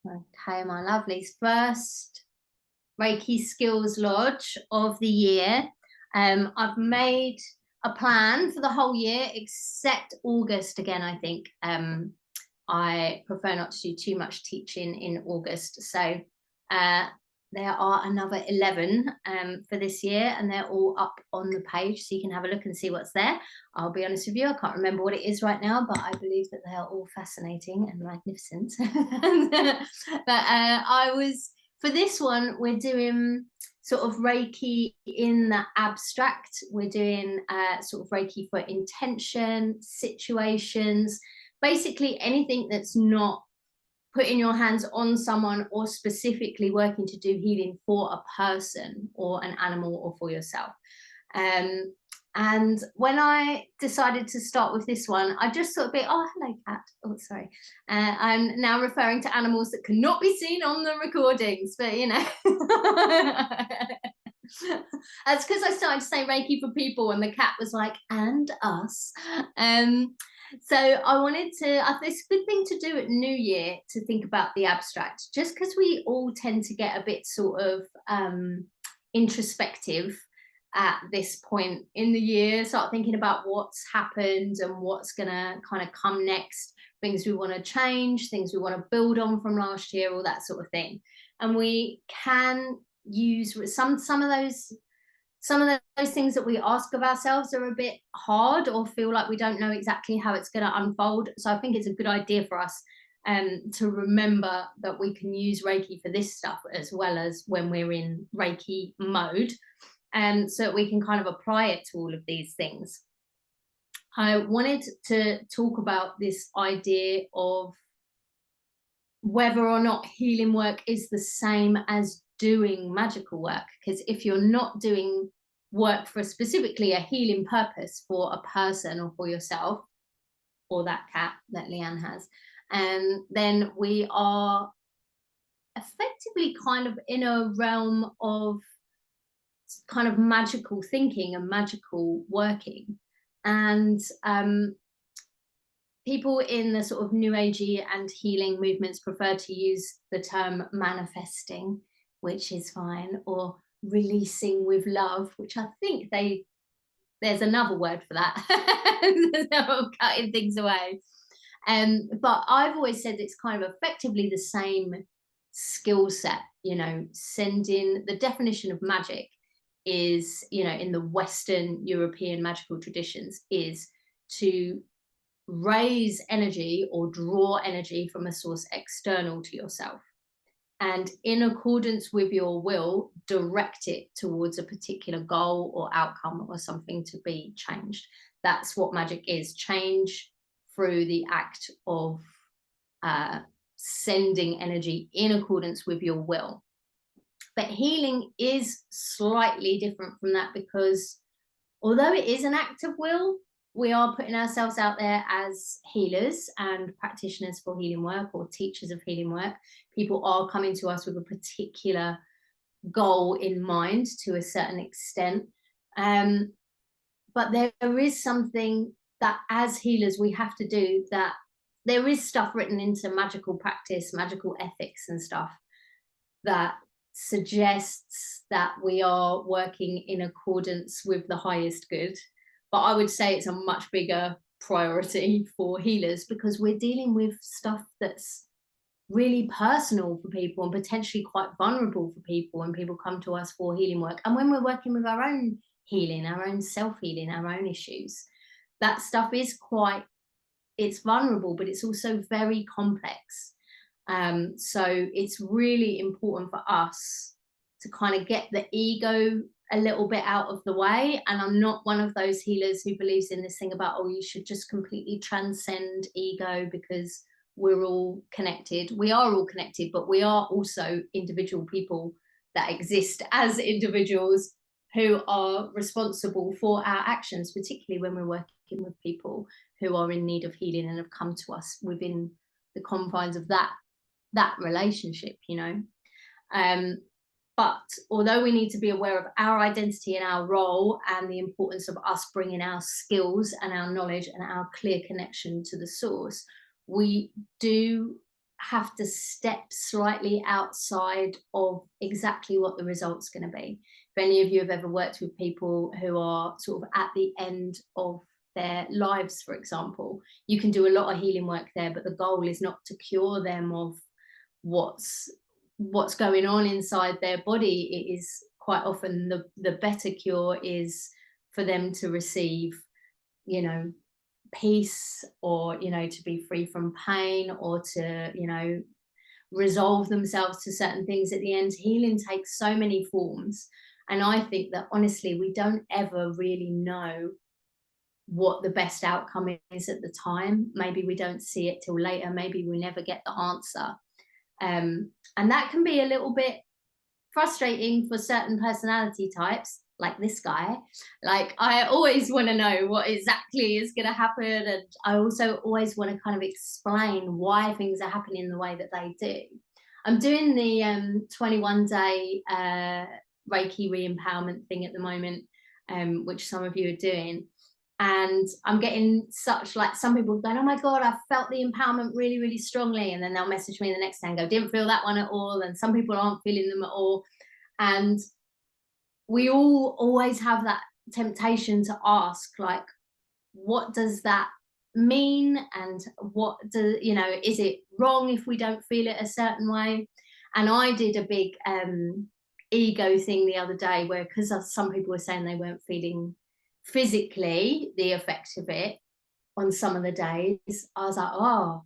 Okay, my lovelies. First Reiki Skills Lodge of the year. I've made a plan for the whole year except August again, I think. I prefer not to do too much teaching in August. So uh, there are another 11 for this year, and they're all up on the page. So you can have a look and see what's there. I'll be honest with you, I can't remember what it is right now, but I believe that they are all fascinating and magnificent. For this one, we're doing sort of Reiki in the abstract. We're doing sort of Reiki for intention, situations, basically anything that's not putting your hands on someone or specifically working to do healing for a person or an animal or for yourself. And when I decided to start with this one, I just thought a bit, oh, hello, cat. Oh, sorry. I'm now referring to animals that cannot be seen on the recordings, but you know. That's because I started to say Reiki for people, and the cat was like, and us. So I wanted to, it's a good thing to do at New Year to think about the abstract, just because we all tend to get a bit sort of introspective at this point in the year, start thinking about what's happened and what's going to kind of come next, things we want to change, things we want to build on from last year, all that sort of thing. And we can use some of those things that we ask of ourselves are a bit hard or feel like we don't know exactly how it's going to unfold. So I think it's a good idea for us to remember that we can use Reiki for this stuff as well as when we're in Reiki mode, so that we can kind of apply it to all of these things. I wanted to talk about this idea of whether or not healing work is the same as doing magical work, because if you're not doing work for specifically a healing purpose for a person or for yourself or that cat that Leanne has, then we are effectively kind of in a realm of kind of magical thinking and magical working. And people in the sort of new agey and healing movements prefer to use the term manifesting, which is fine, or releasing with love, which I think there's another word for that. I'm cutting things away. But I've always said it's kind of effectively the same skill set. You know, sending the definition of magic is, you know, in the Western European magical traditions, is to raise energy or draw energy from a source external to yourself, and in accordance with your will, direct it towards a particular goal or outcome or something to be changed. That's what magic is: change through the act of sending energy in accordance with your will. But healing is slightly different from that, because although it is an act of will, we are putting ourselves out there as healers and practitioners for healing work, or teachers of healing work. People are coming to us with a particular goal in mind to a certain extent. But there is something that as healers we have to do, that there is stuff written into magical practice, magical ethics and stuff, that suggests that we are working in accordance with the highest good. But I would say it's a much bigger priority for healers, because we're dealing with stuff that's really personal for people and potentially quite vulnerable for people when people come to us for healing work. And when we're working with our own healing, our own self-healing, our own issues, that stuff is it's vulnerable, but it's also very complex. So it's really important for us to kind of get the ego a little bit out of the way. And I'm not one of those healers who believes in this thing about, oh, you should just completely transcend ego because we're all connected. We are all connected, but we are also individual people that exist as individuals who are responsible for our actions, particularly when we're working with people who are in need of healing and have come to us within the confines of that relationship, you know. But although we need to be aware of our identity and our role and the importance of us bringing our skills and our knowledge and our clear connection to the source, we do have to step slightly outside of exactly what the result's going to be. If any of you have ever worked with people who are sort of at the end of their lives, for example, you can do a lot of healing work there, but the goal is not to cure them of what's going on inside their body. It is quite often the better cure is for them to receive, you know, peace, or, you know, to be free from pain, or to, you know, resolve themselves to certain things at the end. Healing takes so many forms, and I think that honestly we don't ever really know what the best outcome is at the time. Maybe we don't see it till later, maybe we never get the answer. And that can be a little bit frustrating for certain personality types, like this guy. Like, I always want to know what exactly is going to happen, and I also always want to kind of explain why things are happening the way that they do. I'm doing the 21-day Reiki re-empowerment thing at the moment, which some of you are doing. And I'm getting such, like, some people going, oh my God, I felt the empowerment really, really strongly. And then they'll message me the next day and go, didn't feel that one at all. And some people aren't feeling them at all. And we all always have that temptation to ask, like, what does that mean? And what do, you know, is it wrong if we don't feel it a certain way? And I did a big ego thing the other day, where, because some people were saying they weren't feeling physically the effect of it on some of the days, I was like, oh,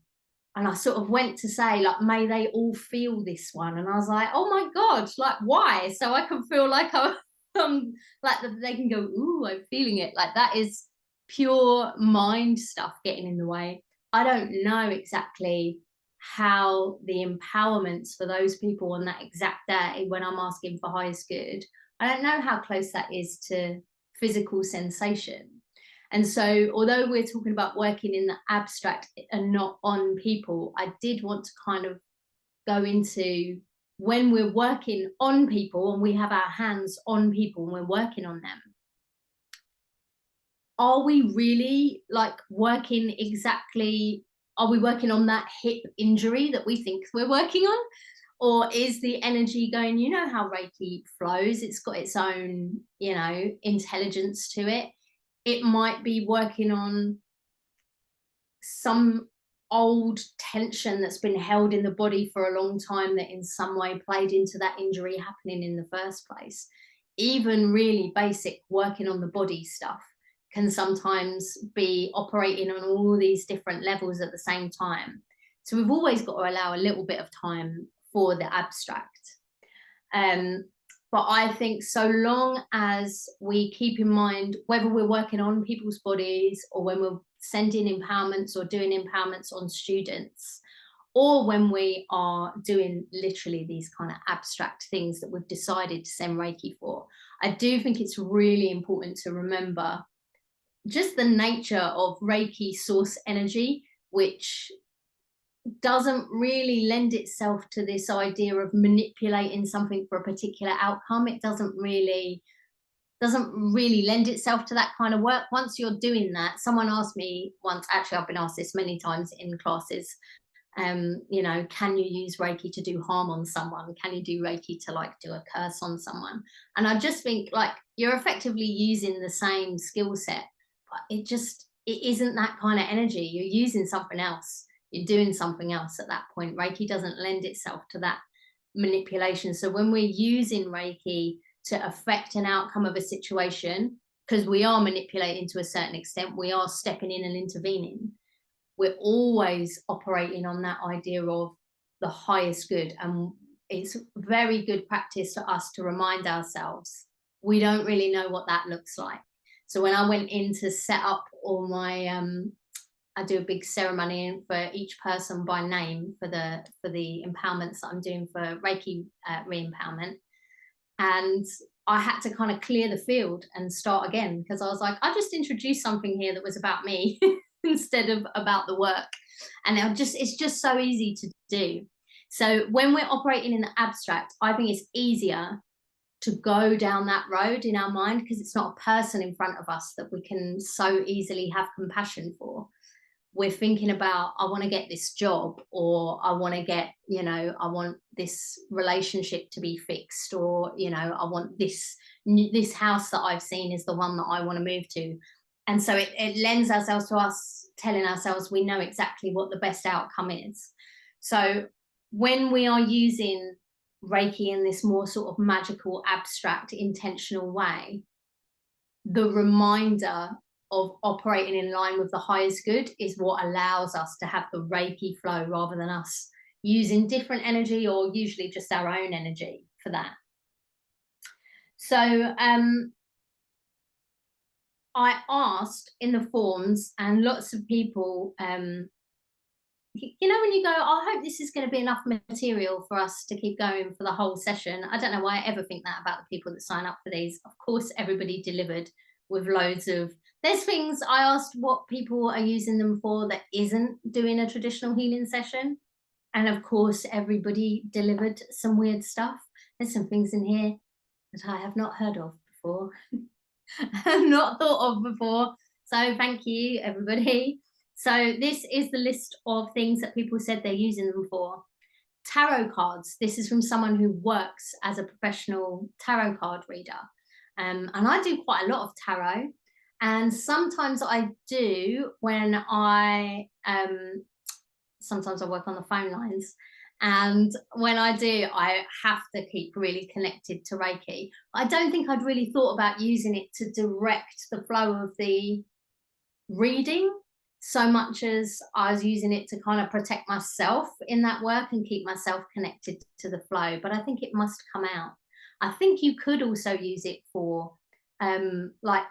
and I sort of went to say, like, may they all feel this one. And I was like, oh my God, like, why? So I can feel like I'm like, they can go, ooh, I'm feeling it. Like, that is pure mind stuff getting in the way. I don't know exactly how the empowerments for those people on that exact day when I'm asking for highest good, I don't know how close that is to physical sensation. And so, although we're talking about working in the abstract and not on people, I did want to kind of go into, when we're working on people and we have our hands on people and we're working on them, are we really, like, working exactly, are we working on that hip injury that we think we're working on? Or is the energy going, you know how Reiki flows, it's got its own, you know, intelligence to it. It might be working on some old tension that's been held in the body for a long time, that in some way played into that injury happening in the first place. Even really basic working on the body stuff can sometimes be operating on all these different levels at the same time. So we've always got to allow a little bit of time for the abstract. But I think so long as we keep in mind, whether we're working on people's bodies, or when we're sending empowerments or doing empowerments on students, or when we are doing literally these kind of abstract things that we've decided to send Reiki for, I do think it's really important to remember just the nature of Reiki source energy, which doesn't really lend itself to this idea of manipulating something for a particular outcome. It doesn't really lend itself to that kind of work. Once you're doing that, someone asked me once, actually I've been asked this many times in classes, you know, can you use Reiki to do harm on someone? Can you do Reiki to, like, do a curse on someone? And I just think, like, you're effectively using the same skill set, but it isn't that kind of energy. You're using something else. You're doing something else at that point. Reiki doesn't lend itself to that manipulation. So when we're using Reiki to affect an outcome of a situation, because we are manipulating to a certain extent, we are stepping in and intervening, we're always operating on that idea of the highest good. And it's very good practice for us to remind ourselves we don't really know what that looks like. So when I went in to set up all my I do a big ceremony for each person by name for the empowerments that I'm doing for Reiki re-empowerment, and I had to kind of clear the field and start again, because I was like, I just introduced something here that was about me instead of about the work, and it's just so easy to do. So when we're operating in the abstract, I think it's easier to go down that road in our mind, because it's not a person in front of us that we can so easily have compassion for. we're thinking about, I want to get this job, or I want to get, I want this relationship to be fixed, or, I want this house that I've seen is the one that I want to move to. And so it lends ourselves to us telling ourselves we know exactly what the best outcome is. So when we are using Reiki in this more sort of magical, abstract, intentional way, the reminder of operating in line with the highest good is what allows us to have the Reiki flow, rather than us using different energy, or usually just our own energy for that. So I asked in the forums, and lots of people, when you go, oh, I hope this is going to be enough material for us to keep going for the whole session. I don't know why I ever think that about the people that sign up for these. Of course, everybody delivered with loads of, there's things I asked what people are using them for that isn't doing a traditional healing session. And of course, everybody delivered some weird stuff. There's some things in here that I have not heard of before, not thought of before. So thank you, everybody. So this is the list of things that people said they're using them for. Tarot cards. This is from someone who works as a professional tarot card reader. And I do quite a lot of tarot. And sometimes I do when sometimes I work on the phone lines. And when I do, I have to keep really connected to Reiki. I don't think I'd really thought about using it to direct the flow of the reading so much as I was using it to kind of protect myself in that work and keep myself connected to the flow. But I think it must come out. I think you could also use it for like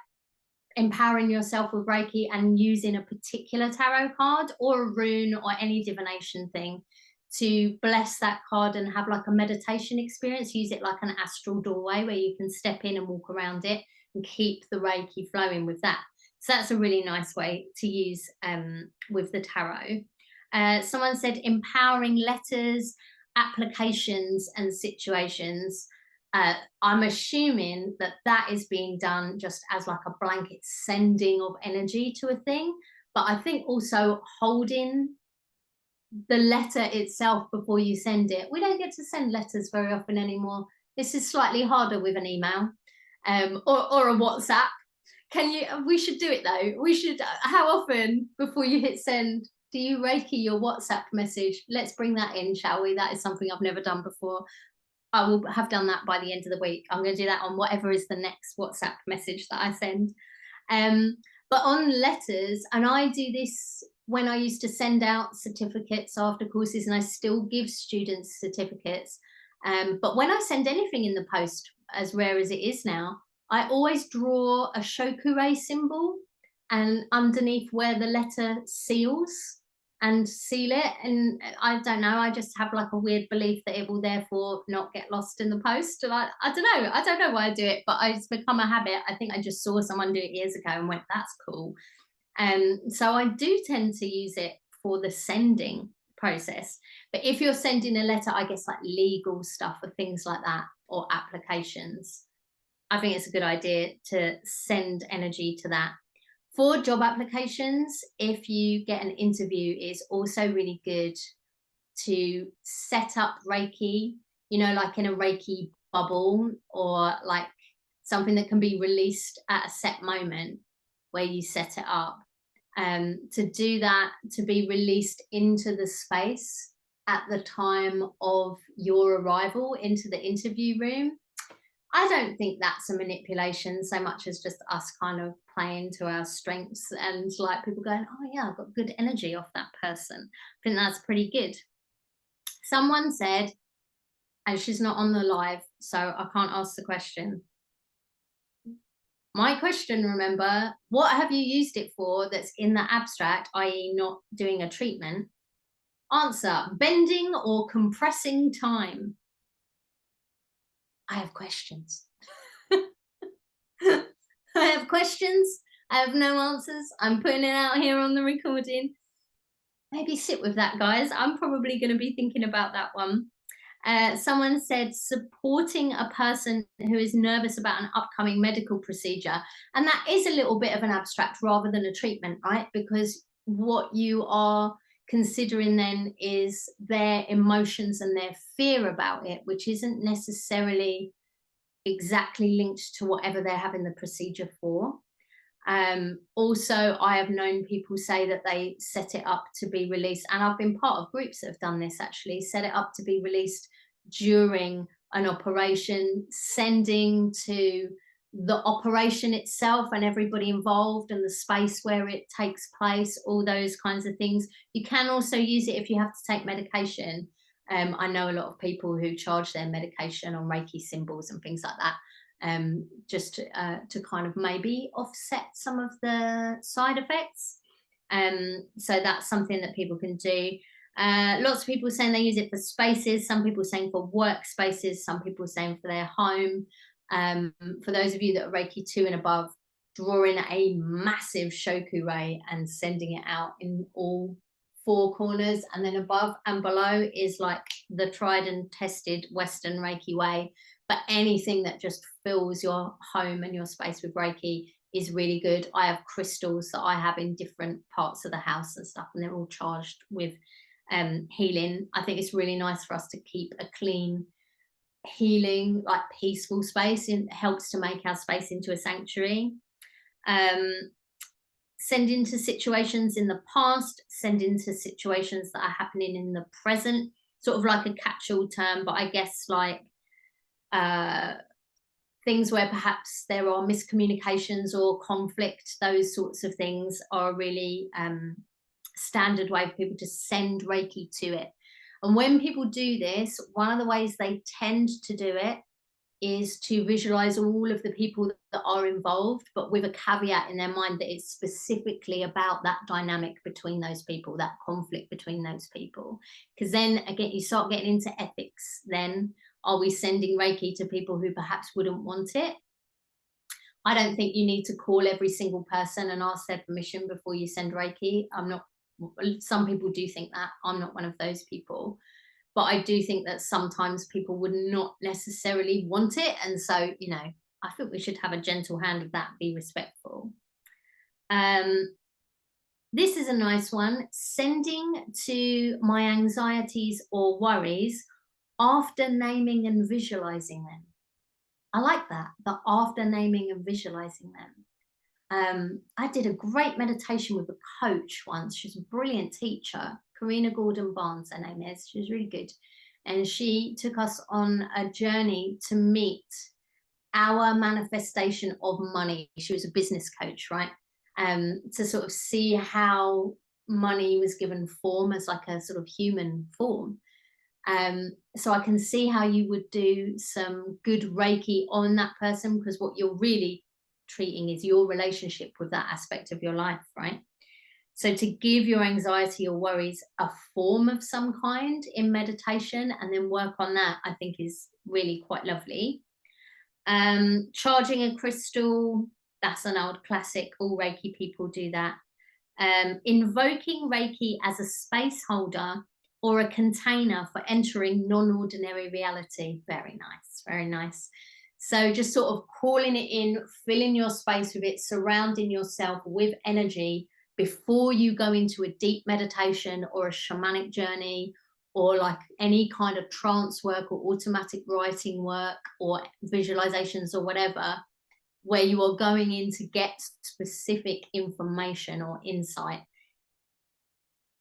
empowering yourself with Reiki and using a particular tarot card or a rune or any divination thing to bless that card and have like a meditation experience. Use it like an astral doorway where you can step in and walk around it and keep the Reiki flowing with that. So that's a really nice way to use with the tarot. Someone said empowering letters, applications and situations. I'm assuming that that is being done just as like a blanket sending of energy to a thing. But I think also holding the letter itself before you send it. We don't get to send letters very often anymore. This is slightly harder with an email or a WhatsApp. We should do it though. We should, how often before you hit send, do you Reiki your WhatsApp message? Let's bring that in, shall we? That is something I've never done before. I will have done that by the end of the week. I'm going to do that on whatever is the next WhatsApp message that I send. But on letters, and I do this when I used to send out certificates after courses, and I still give students certificates. But when I send anything in the post, as rare as it is now, I always draw a shokure symbol and underneath where the letter seals and seal it. And I don't know, I just have like a weird belief that it will therefore not get lost in the post. And I don't know why I do it, but it's become a habit. I think I just saw someone do it years ago and went, that's cool. So I do tend to use it for the sending process. But if you're sending a letter, I guess like legal stuff or things like that, or applications, I think it's a good idea to send energy to that. For job applications, if you get an interview, it's also really good to set up Reiki, like in a Reiki bubble, or like something that can be released at a set moment where you set it up. To do that, to be released into the space at the time of your arrival into the interview room. I don't think that's a manipulation so much as just us kind of playing to our strengths, and like people going, oh yeah, I've got good energy off that person. I think that's pretty good. Someone said, and she's not on the live, so I can't ask the question. My question, remember, what have you used it for that's in the abstract, i.e. not doing a treatment? Answer, bending or compressing time. I have questions. I have questions. I have no answers. I'm putting it out here on the recording. Maybe sit with that, guys. I'm probably going to be thinking about that one. Someone said supporting a person who is nervous about an upcoming medical procedure. And that is a little bit of an abstract rather than a treatment, right? Because what you are considering then is their emotions and their fear about it, which isn't necessarily exactly linked to whatever they're having the procedure for. Also, I have known people say that they set it up to be released, and I've been part of groups that have done this actually, set it up to be released during an operation, sending to the operation itself and everybody involved and the space where it takes place, all those kinds of things. You can also use it if you have to take medication. I know a lot of people who charge their medication on Reiki symbols and things like that, just to kind of maybe offset some of the side effects. So that's something that people can do. Lots of people saying they use it for spaces, some people saying for workspaces, some people saying for their home. For those of you that are Reiki 2 and above, drawing a massive shoku ray and sending it out in all four corners, and then above and below is like the tried and tested Western Reiki way. But anything that just fills your home and your space with Reiki is really good. I have crystals that I have in different parts of the house and stuff, and they're all charged with healing. I think it's really nice for us to keep a clean, healing, like peaceful space. It helps to make our space into a sanctuary. Send into situations in the past, send into situations that are happening in the present, sort of like a catch-all term, but I guess like things where perhaps there are miscommunications or conflict, those sorts of things are a really standard way for people to send Reiki to it. And when people do this, one of the ways they tend to do it is to visualize all of the people that are involved, but with a caveat in their mind that it's specifically about that dynamic between those people, that conflict between those people. Because then again, you start getting into ethics. Then are we sending Reiki to people who perhaps wouldn't want it? I don't think you need to call every single person and ask their permission before you send Reiki. I'm not, some people do think that. I'm not one of those people. But I do think that sometimes people would not necessarily want it. And so, you know, I think we should have a gentle hand of that, be respectful. This is a nice one. Sending to my anxieties or worries after naming and visualizing them. I like that, the after naming and visualizing them. I did a great meditation with a coach once. She's a brilliant teacher. Karina Gordon Barnes, her name is. She was really good. And she took us on a journey to meet our manifestation of money. She was a business coach, right? To sort of see how money was given form as like a sort of human form. So I can see how you would do some good Reiki on that person, because what you're really treating is your relationship with that aspect of your life, right? So to give your anxiety or worries a form of some kind in meditation and then work on that, I think is really quite lovely. Charging a crystal, that's an old classic. All Reiki people do that. Invoking Reiki as a space holder or a container for entering non-ordinary reality. Very nice, very nice. So just sort of calling it in, filling your space with it, surrounding yourself with energy before you go into a deep meditation or a shamanic journey or like any kind of trance work or automatic writing work or visualizations or whatever, where you are going in to get specific information or insight.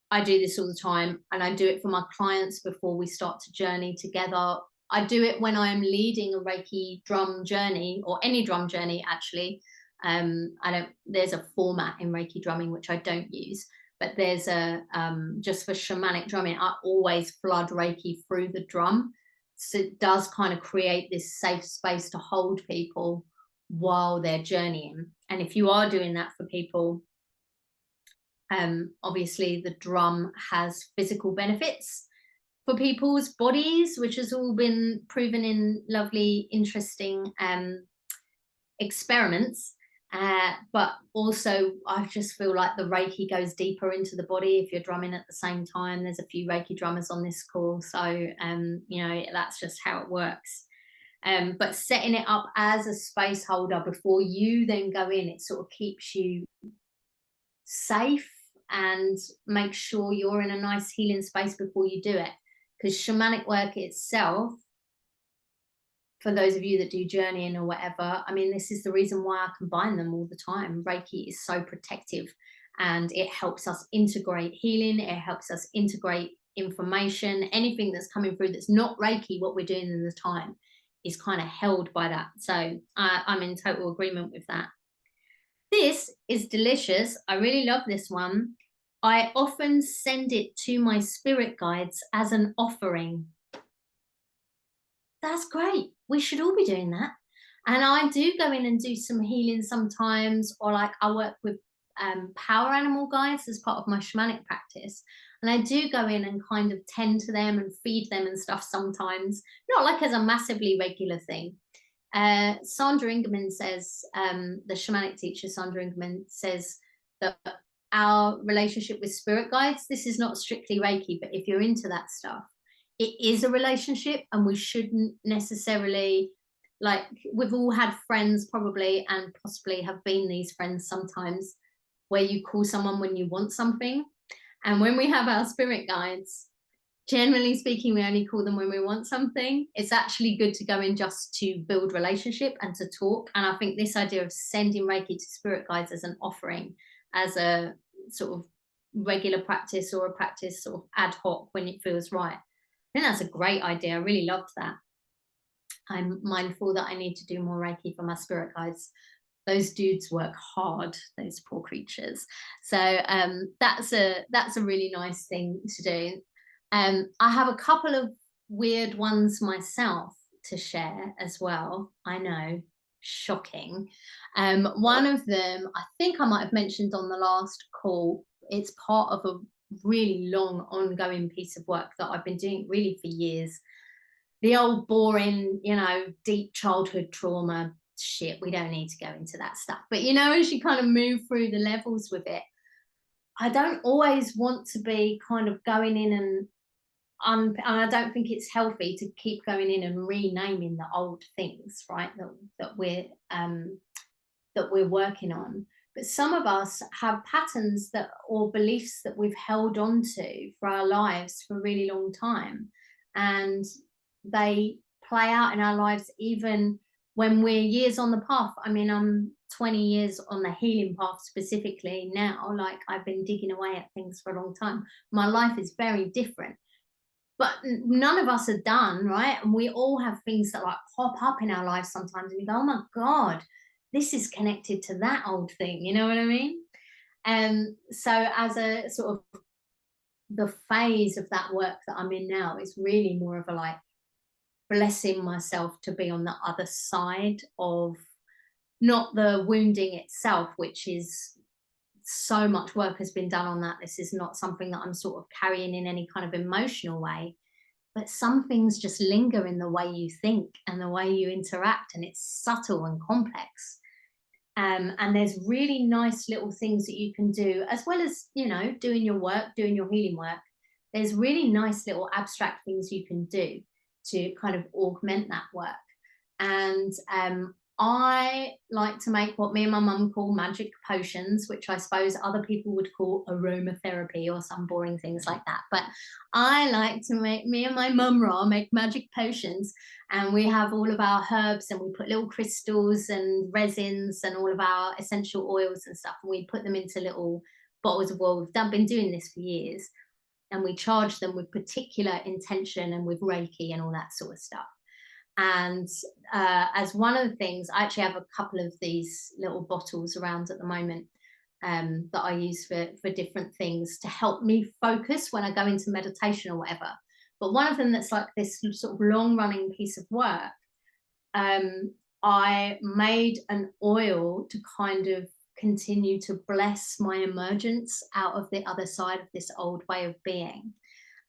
I do this all the time, and I do it for my clients before we start to journey together. I do it when I'm leading a Reiki drum journey, or any drum journey actually. There's a format in Reiki drumming which I don't use, but there's a just for shamanic drumming, I always flood Reiki through the drum. So it does kind of create this safe space to hold people while they're journeying. And if you are doing that for people, obviously the drum has physical benefits for people's bodies, which has all been proven in lovely, interesting experiments. But also I just feel like the Reiki goes deeper into the body if you're drumming at the same time. There's a few Reiki drummers on this call, so you know, that's just how it works. But setting it up as a space holder before you then go in, it sort of keeps you safe and make sure you're in a nice healing space before you do it. Because shamanic work itself, for those of you that do journeying or whatever, I mean, this is the reason why I combine them all the time. Reiki is so protective, and it helps us integrate healing. It helps us integrate information. Anything that's coming through that's not Reiki, what we're doing in the time, is kind of held by that. So I'm in total agreement with that. This is delicious. I really love this one. I often send it to my spirit guides as an offering. That's great. We should all be doing that. And I do go in and do some healing sometimes, or like I work with power animal guides as part of my shamanic practice. And I do go in and kind of tend to them and feed them and stuff sometimes, not like as a massively regular thing. Sandra Ingerman says, the shamanic teacher Sandra Ingerman says that our relationship with spirit guides, this is not strictly Reiki, but if you're into that stuff, it is a relationship, and we shouldn't necessarily, like, we've all had friends probably, and possibly have been these friends sometimes, where you call someone when you want something. And when we have our spirit guides, generally speaking, we only call them when we want something. It's actually good to go in just to build relationship and to talk. And I think this idea of sending Reiki to spirit guides as an offering, as a sort of regular practice, or a practice sort of ad hoc when it feels right, I think that's a great idea. I really loved that. I'm mindful that I need to do more Reiki for my spirit guides. Those dudes work hard, those poor creatures. So that's a really nice thing to do. I have a couple of weird ones myself to share as well. I know, shocking. One of them, I think I might have mentioned on the last call. It's part of a really long ongoing piece of work that I've been doing really for years. The old boring, deep childhood trauma shit, we don't need to go into that stuff, but as you kind of move through the levels with it, I don't always want to be kind of going in and I don't think it's healthy to keep going in and renaming the old things, right, that we're working on. But some of us have patterns or beliefs that we've held on to for our lives for a really long time, and they play out in our lives even when we're years on the path. I mean, I'm 20 years on the healing path specifically now. Like, I've been digging away at things for a long time. My life is very different, but none of us are done, right? And we all have things that like pop up in our lives sometimes, and you go, oh my God, this is connected to that old thing, you know what I mean? So as a sort of, the phase of that work that I'm in now is really more of a like blessing myself to be on the other side of not the wounding itself, which is so much work has been done on that. This is not something that I'm sort of carrying in any kind of emotional way, but some things just linger in the way you think and the way you interact, and it's subtle and complex. And there's really nice little things that you can do, as well as, doing your work, doing your healing work. There's really nice little abstract things you can do to kind of augment that work. And I like to make what me and my mum call magic potions, which I suppose other people would call aromatherapy or some boring things like that. But I like to me and my mum make magic potions, and we have all of our herbs, and we put little crystals and resins and all of our essential oils and stuff, and we put them into little bottles of oil. We've been doing this for years, and we charge them with particular intention and with Reiki and all that sort of stuff. And as one of the things, I actually have a couple of these little bottles around at the moment that I use for different things to help me focus when I go into meditation or whatever. But one of them that's like this sort of long running piece of work, I made an oil to kind of continue to bless my emergence out of the other side of this old way of being.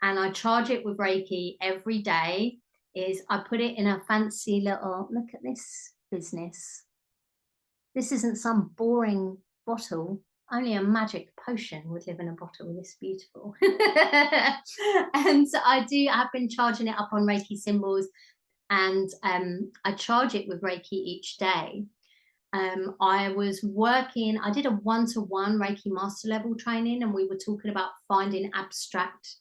And I charge it with Reiki every day. I put it in a fancy little, look at this business. This isn't some boring bottle. Only a magic potion would live in a bottle this beautiful. And I've been charging it up on Reiki symbols, and I charge it with Reiki each day. I did a one-to-one Reiki master level training, and we were talking about finding abstract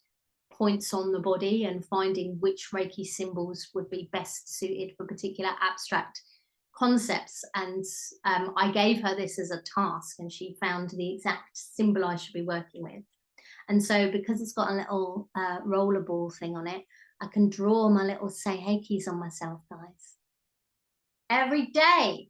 points on the body and finding which Reiki symbols would be best suited for particular abstract concepts. And I gave her this as a task, and she found the exact symbol I should be working with. And so because it's got a little rollerball thing on it, I can draw my little say hey keys on myself, guys, every day.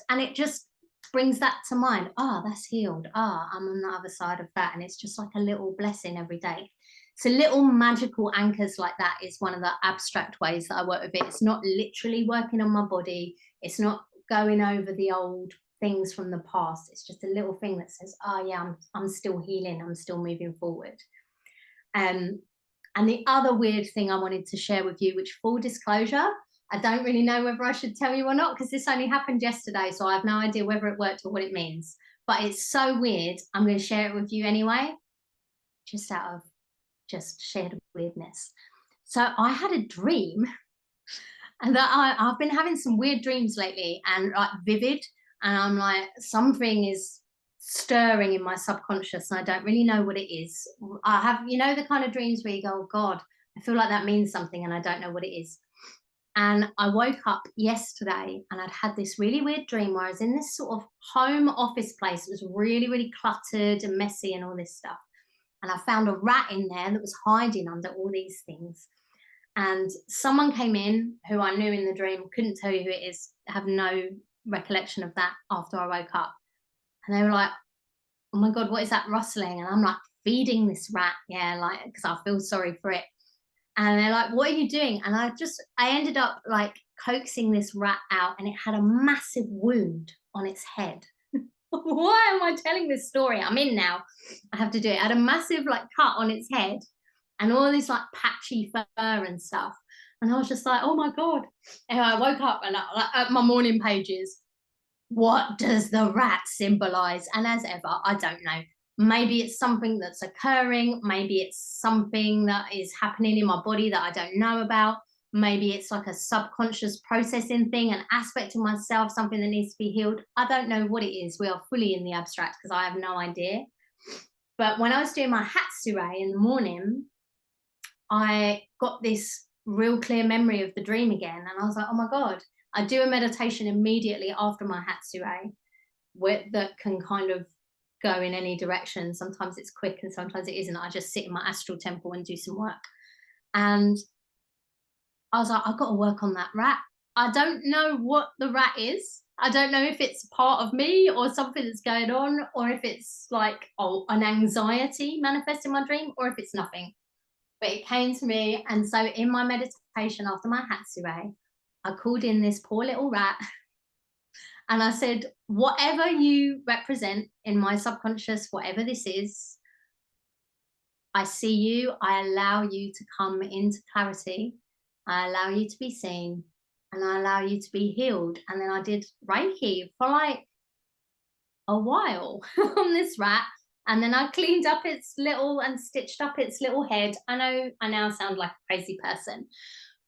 And it just brings that to mind. That's healed. I'm on the other side of that. And it's just like a little blessing every day. So little magical anchors like that is one of the abstract ways that I work with it. It's not literally working on my body. It's not going over the old things from the past. It's just a little thing that says, yeah, I'm still healing. I'm still moving forward. And the other weird thing I wanted to share with you, which, full disclosure, I don't really know whether I should tell you or not, because this only happened yesterday, so I have no idea whether it worked or what it means. But it's so weird, I'm going to share it with you anyway, just out of shared weirdness. So I had a dream, and that I've been having some weird dreams lately, and like vivid, and I'm like, something is stirring in my subconscious, and I don't really know what it is. I have, the kind of dreams where you go, oh God, I feel like that means something, and I don't know what it is. And I woke up yesterday, and I'd had this really weird dream where I was in this sort of home office place. It was really, really cluttered and messy and all this stuff. And I found a rat in there that was hiding under all these things. And someone came in who I knew in the dream, couldn't tell you who it is, have no recollection of that after I woke up. And they were like, oh my God, what is that rustling? And I'm like, feeding this rat. Yeah, like, because I feel sorry for it. And they're like, what are you doing? And I ended up like coaxing this rat out, and it had a massive wound on its head. Why am I telling this story? I'm in now. I have to do it. It had a massive like cut on its head, and all this like patchy fur and stuff. And I was just like, oh my God. And I woke up, and at my morning pages, what does the rat symbolize? And as ever, I don't know. Maybe it's something that's occurring. Maybe it's something that is happening in my body that I don't know about. Maybe it's like a subconscious processing thing, an aspect of myself, something that needs to be healed. I don't know what it is. We are fully in the abstract because I have no idea. But when I was doing my Hatsure in the morning, I got this real clear memory of the dream again. And I was like, oh my God. I do a meditation immediately after my Hatsure that can kind of go in any direction. Sometimes it's quick and sometimes it isn't. I just sit in my astral temple and do some work. And I was like, I've got to work on that rat. I don't know what the rat is. I don't know if it's part of me or something that's going on, or if it's like an anxiety manifest in my dream, or if it's nothing. But it came to me. And so in my meditation after my Hatsure, I called in this poor little rat. And I said, whatever you represent in my subconscious, whatever this is, I see you. I allow you to come into clarity. I allow you to be seen, and I allow you to be healed. And then I did Reiki for like a while on this rat. And then I cleaned up its little and stitched up its little head. I know I now sound like a crazy person,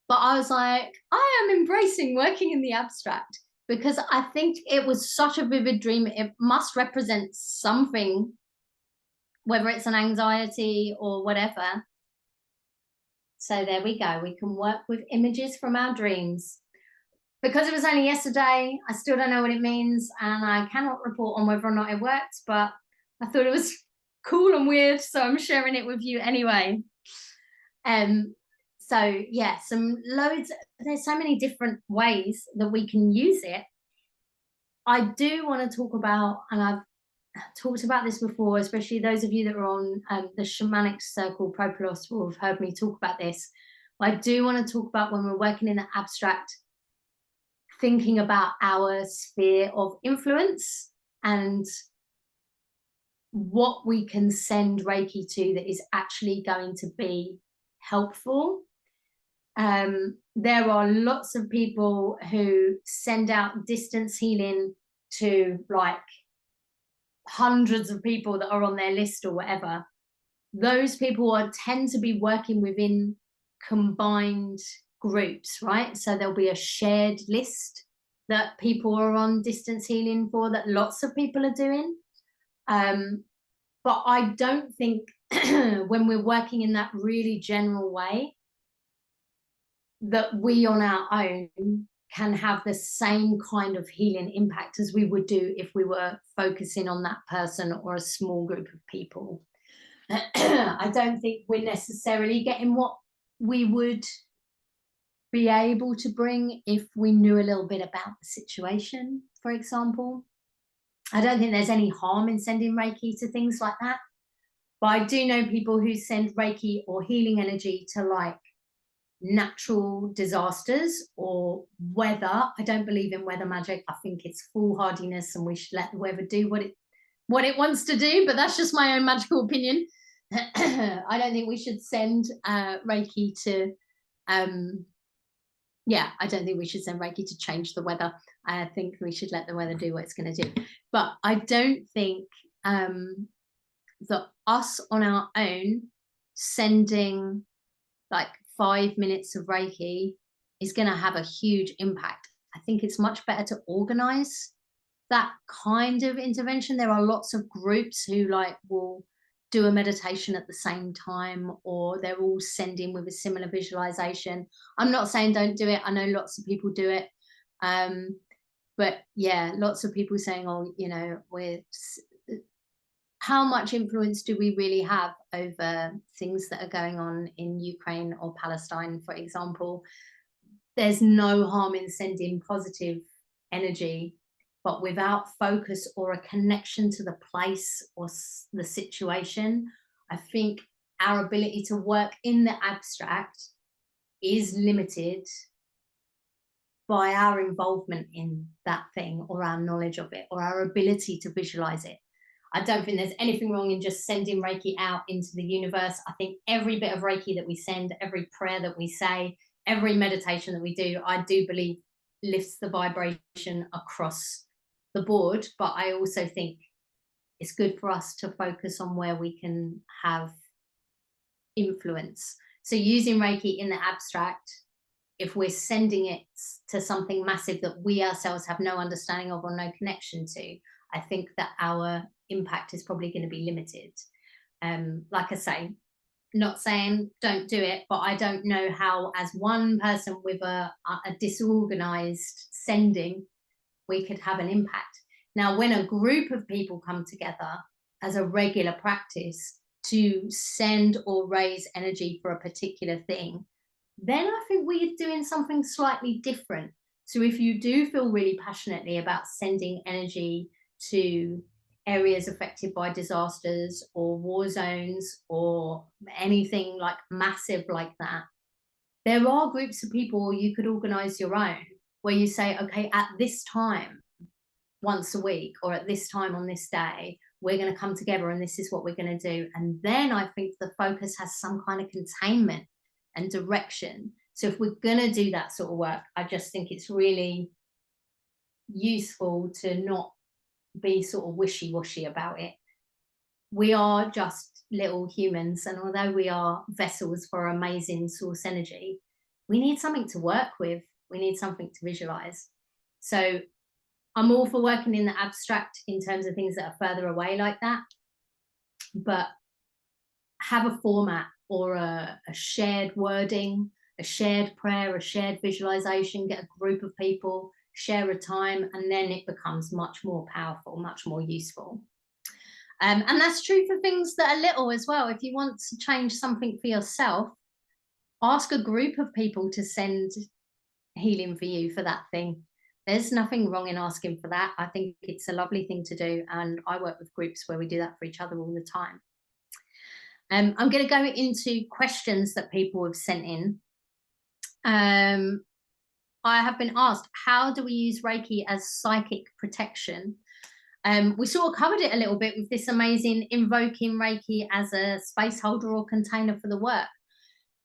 but I was like, I am embracing working in the abstract, because I think it was such a vivid dream. It must represent something, whether it's an anxiety or whatever. So there we go. We can work with images from our dreams. Because it was only yesterday, I still don't know what it means, and I cannot report on whether or not it worked, but I thought it was cool and weird, so I'm sharing it with you anyway. So yeah, there's so many different ways that we can use it. I do want to talk about, and I've talked about this before, especially those of you that are on the Shamanic Circle Propolis will have heard me talk about this. I do want to talk about when we're working in the abstract, thinking about our sphere of influence and what we can send Reiki to that is actually going to be helpful. There are lots of people who send out distance healing to like hundreds of people that are on their list or whatever. Those people tend to be working within combined groups, right? So there'll be a shared list that people are on distance healing for, that lots of people are doing. But I don't think when we're working in that really general way, that we on our own can have the same kind of healing impact as we would do if we were focusing on that person or a small group of people. I don't think we're necessarily getting what we would be able to bring if we knew a little bit about the situation, for example. I don't think there's any harm in sending Reiki to things like that. But I do know people who send Reiki or healing energy to like natural disasters or weather. I don't believe in weather magic. I think it's foolhardiness and we should let the weather do what it wants to do, but that's just my own magical opinion. I don't think we should send Reiki to I don't think we should send Reiki to change the weather. I think we should let the weather do what it's going to do. But I don't think that us on our own sending like 5 minutes of Reiki is going to have a huge impact. I think it's much better to organize that kind of intervention. There are lots of groups who like will do a meditation at the same time, or they're all sending with a similar visualization. I'm not saying don't do it. I know lots of people do it. But yeah, lots of people saying, oh, you know, how much influence do we really have over things that are going on in Ukraine or Palestine, for example? There's no harm in sending positive energy, but without focus or a connection to the place or the situation, I think our ability to work in the abstract is limited by our involvement in that thing or our knowledge of it or our ability to visualize it. I don't think there's anything wrong in just sending Reiki out into the universe. I think every bit of Reiki that we send, every prayer that we say, every meditation that we do, I do believe lifts the vibration across the board. But I also think it's good for us to focus on where we can have influence. So using Reiki in the abstract, if we're sending it to something massive that we ourselves have no understanding of or no connection to, I think that our impact is probably going to be limited. Like I say, not saying don't do it, but I don't know how, as one person with a disorganized sending, we could have an impact. Now, when a group of people come together as a regular practice to send or raise energy for a particular thing, then I think we're doing something slightly different. So if you do feel really passionately about sending energy to areas affected by disasters or war zones or anything like massive like that, there are groups of people you could organize your own where you say, okay, at this time once a week or at this time on this day, we're going to come together and this is what we're going to do. And then I think the focus has some kind of containment and direction. So if we're going to do that sort of work, I just think it's really useful to not be sort of wishy-washy about it. We are just little humans, and although we are vessels for amazing source energy, we need something to work with. We need something to visualize. So I'm all for working in the abstract in terms of things that are further away like that, but have a format or a shared wording, a shared prayer, a shared visualization, get a group of people, share a time, and then it becomes much more powerful, much more useful. And that's true for things that are little as well. If you want to change something for yourself, ask a group of people to send healing for you for that thing. There's nothing wrong in asking for that. I think it's a lovely thing to do. And I work with groups where we do that for each other all the time. I'm going to go into questions that people have sent in. I have been asked, how do we use Reiki as psychic protection? We sort of covered it a little bit with this amazing invoking Reiki as a space holder or container for the work.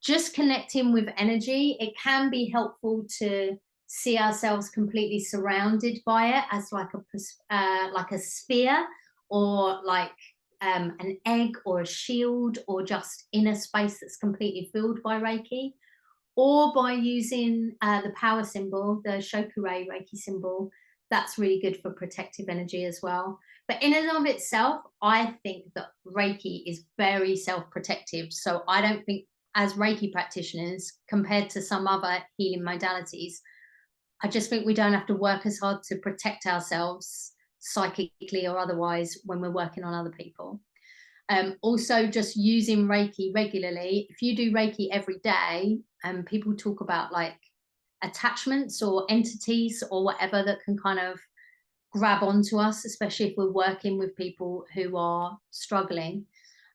Just connecting with energy, it can be helpful to see ourselves completely surrounded by it as like a sphere or like an egg or a shield, or just in a space that's completely filled by Reiki. or by using the power symbol, the Shokure Reiki symbol. That's really good for protective energy as well. But in and of itself, I think that Reiki is very self-protective. So I don't think, as Reiki practitioners, compared to some other healing modalities, I just think we don't have to work as hard to protect ourselves psychically or otherwise when we're working on other people. Also, just using Reiki regularly. If you do Reiki every day, people talk about like attachments or entities or whatever that can kind of grab onto us, especially if we're working with people who are struggling.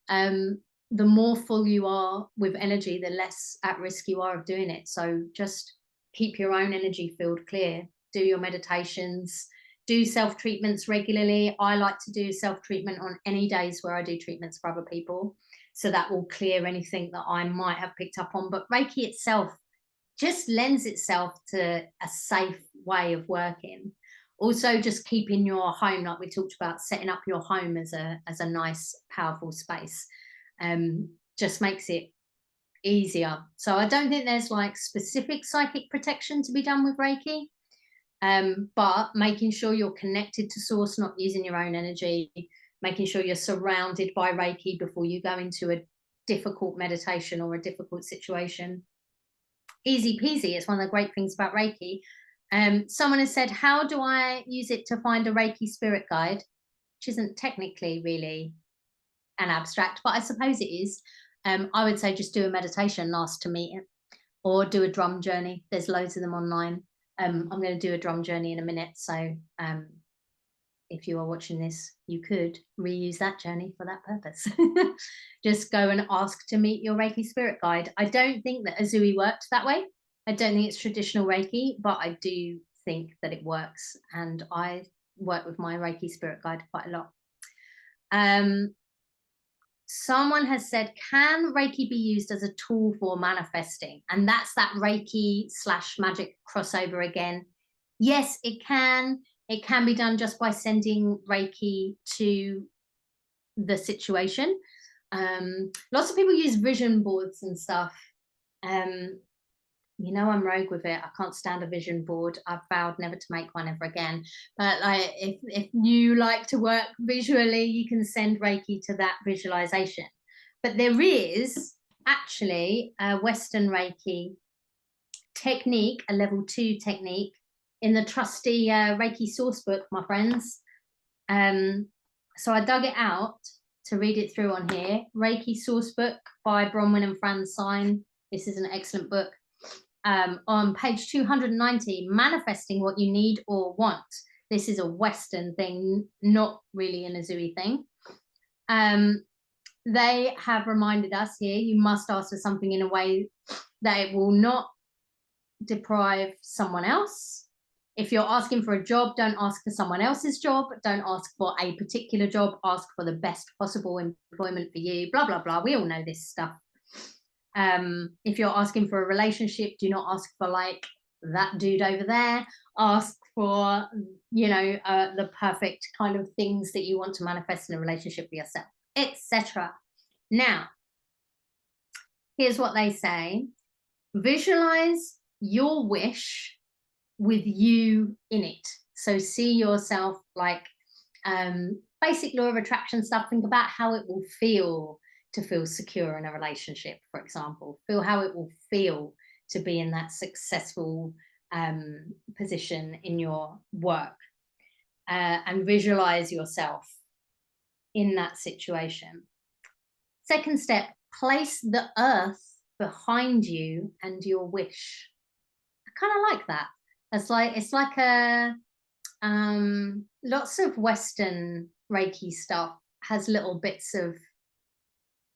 The more full you are with energy, the less at risk you are of doing it. So just keep your own energy field clear. Do your meditations, do self-treatments regularly. I like to do self-treatment on any days where I do treatments for other people. So that will clear anything that I might have picked up on. But Reiki itself just lends itself to a safe way of working. Also, just keeping your home, like we talked about, setting up your home as a nice, powerful space, just makes it easier. So I don't think there's like specific psychic protection to be done with Reiki, but making sure you're connected to source, not using your own energy, making sure you're surrounded by Reiki before you go into a difficult meditation or a difficult situation. Easy peasy. It's one of the great things about Reiki. Someone has said, how do I use it to find a Reiki spirit guide? Which isn't technically really an abstract, but I suppose it is. I would say just do a meditation and ask to meet it, or do a drum journey. There's loads of them online. I'm going to do a drum journey in a minute. So if you are watching this, you could reuse that journey for that purpose. Just go and ask to meet your Reiki spirit guide. I don't think that Azui worked that way. I don't think it's traditional Reiki, but I do think that it works. And I work with my Reiki spirit guide quite a lot. Someone has said, can Reiki be used as a tool for manifesting? And that's that Reiki/magic crossover again. Yes, it can. It can be done just by sending Reiki to the situation. Lots of people use vision boards and stuff. You know, I'm rogue with it. I can't stand a vision board. I've vowed never to make one ever again. But like, if you like to work visually, you can send Reiki to that visualization. But there is actually a Western Reiki technique, a level 2 technique, in the trusty Reiki source book, my friends. So I dug it out to read it through on here. Reiki source book by Bronwyn and Franz Sign. This is an excellent book. On page 290, manifesting what you need or want. This is a Western thing, not really an Azui thing. They have reminded us here, you must ask for something in a way that it will not deprive someone else. If you're asking for a job, don't ask for someone else's job. Don't ask for a particular job. Ask for the best possible employment for you. Blah, blah, blah. We all know this stuff. If you're asking for a relationship, do not ask for like that dude over there. Ask for, you know, the perfect kind of things that you want to manifest in a relationship for yourself, etc. Now, here's what they say. Visualize your wish with you in it. So see yourself like basic law of attraction stuff. Think about how it will feel to feel secure in a relationship, for example. Feel how it will feel to be in that successful position in your work, and visualize yourself in that situation. Second step, place the earth behind you and your wish. I kind of like that. It's like a lots of Western Reiki stuff has little bits of